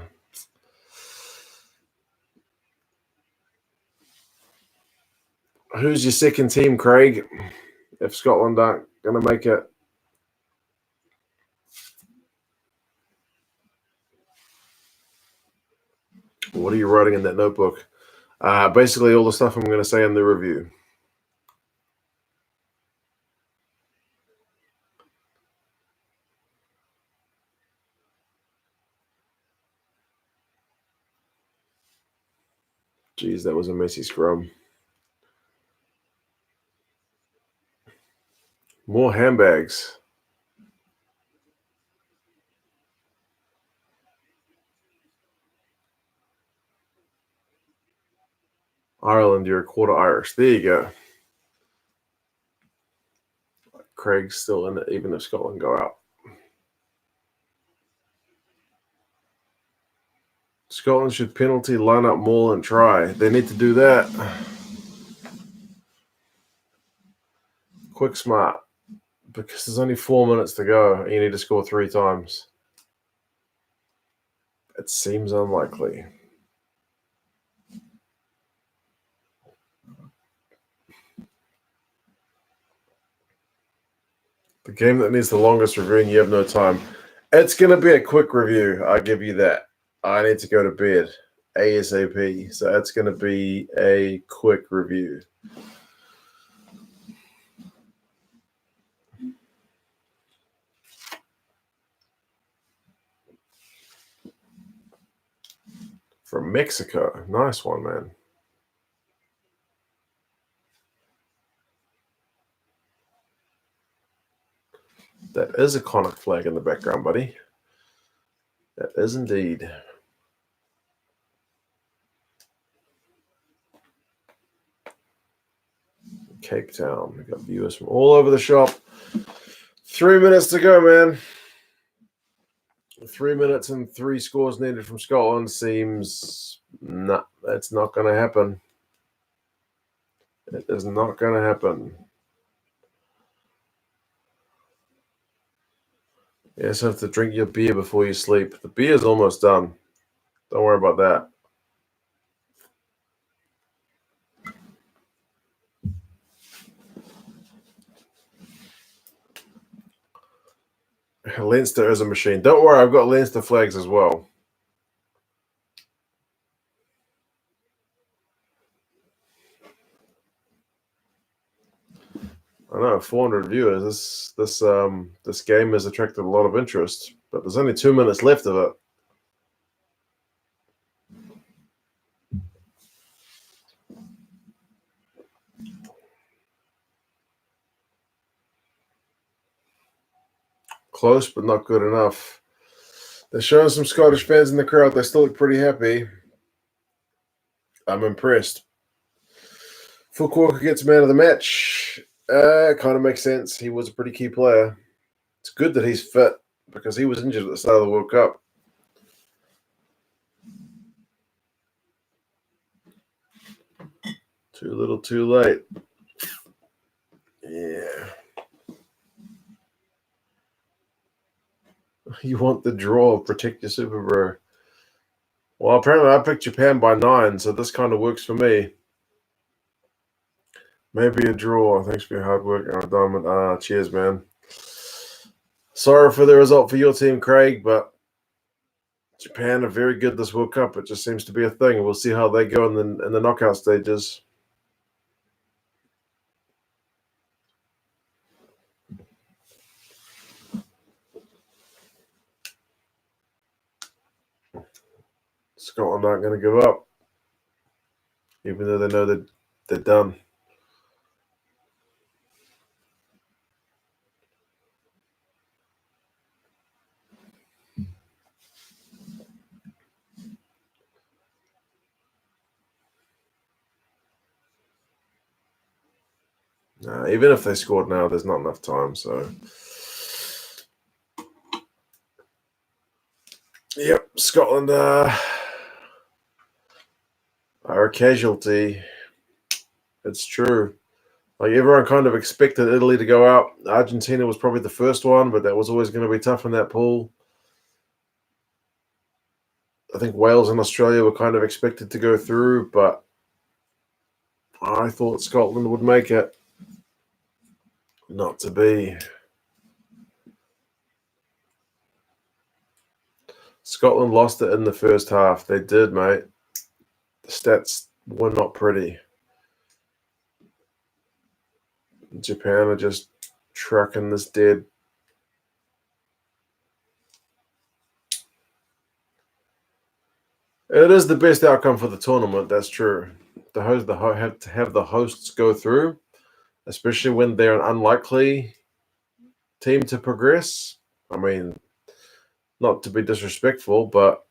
Who's your second team, Craig? If Scotland aren't going to make it. What are you writing in that notebook? Basically, all the stuff I'm going to say in the review. Jeez, that was a messy scrum. More handbags. Ireland, you're a quarter Irish. There you go. Craig's still in it, even if Scotland go out. Scotland should penalty, line up, maul, and try. They need to do that. Quick, smart. Because there's only 4 minutes to go, and you need to score 3 times. It seems unlikely. The game that needs the longest reviewing, you have no time. It's going to be a quick review. I give you that. I need to go to bed ASAP. So it's going to be a quick review. From Mexico. Nice one, man. That is a Connacht flag in the background, buddy. That is indeed. Cape Town. We got viewers from all over the shop. 3 minutes to go, man. 3 minutes and 3 scores needed from Scotland seems that's not going to happen. It is not going to happen. You just have to drink your beer before you sleep. The beer is almost done. Don't worry about that. Leinster is a machine. Don't worry, I've got Leinster flags as well. I know, 400 viewers. This game has attracted a lot of interest, but there's only 2 minutes left of it. Close, but not good enough. They're showing some Scottish fans in the crowd. They still look pretty happy. I'm impressed. Fukuoka gets man of the match. Kind of makes sense. He was a pretty key player. It's good that he's fit because he was injured at the start of the World Cup. Too little, too late. Yeah. You want the draw, protect your Super Bro. Well, apparently I picked Japan by 9, so this kind of works for me. Maybe a draw. Thanks for your hard work, Diamond. Cheers, man. Sorry for the result for your team, Craig, but Japan are very good this World Cup. It just seems to be a thing. We'll see how they go in the knockout stages. Scotland aren't going to give up, even though they know that they're done. Even if they scored now, there's not enough time. So, yep, Scotland are a casualty. It's true. Like everyone kind of expected Italy to go out. Argentina was probably the first one, but that was always going to be tough in that pool. I think Wales and Australia were kind of expected to go through, but I thought Scotland would make it. Not to be. Scotland lost it in the first half. They did, mate. The stats were not pretty. Japan are just trucking this dead. It is the best outcome for the tournament, that's true. Have to have the hosts go through, especially when they're an unlikely team to progress. I mean, not to be disrespectful, but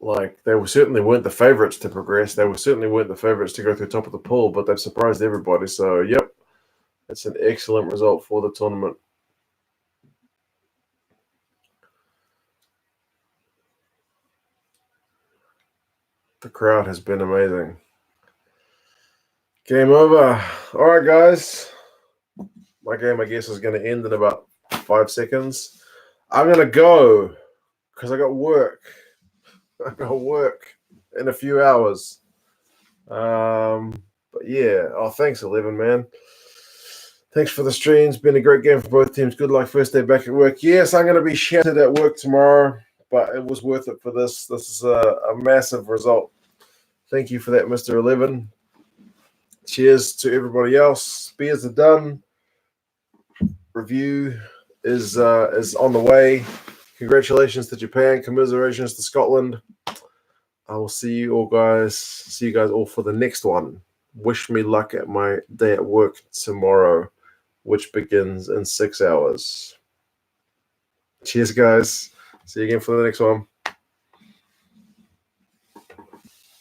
like they certainly weren't the favourites to progress. They certainly weren't the favourites to go through top of the pool, but they've surprised everybody. So, yep, it's an excellent result for the tournament. The crowd has been amazing. Game over. All right, guys. My game, I guess, is going to end in about 5 seconds. I'm going to go because I got work. I got work in a few hours. But yeah. Oh, thanks, 11, man. Thanks for the streams. Been a great game for both teams. Good luck first day back at work. Yes, I'm going to be shattered at work tomorrow, but it was worth it for this. This is a massive result. Thank you for that, Mr. 11. Cheers to everybody else. Beers are done. Review is on the way. Congratulations to Japan. Commiserations to Scotland. I will see you guys all for the next one. Wish me luck at my day at work tomorrow, which begins in 6 hours. Cheers, guys. See you again for the next one.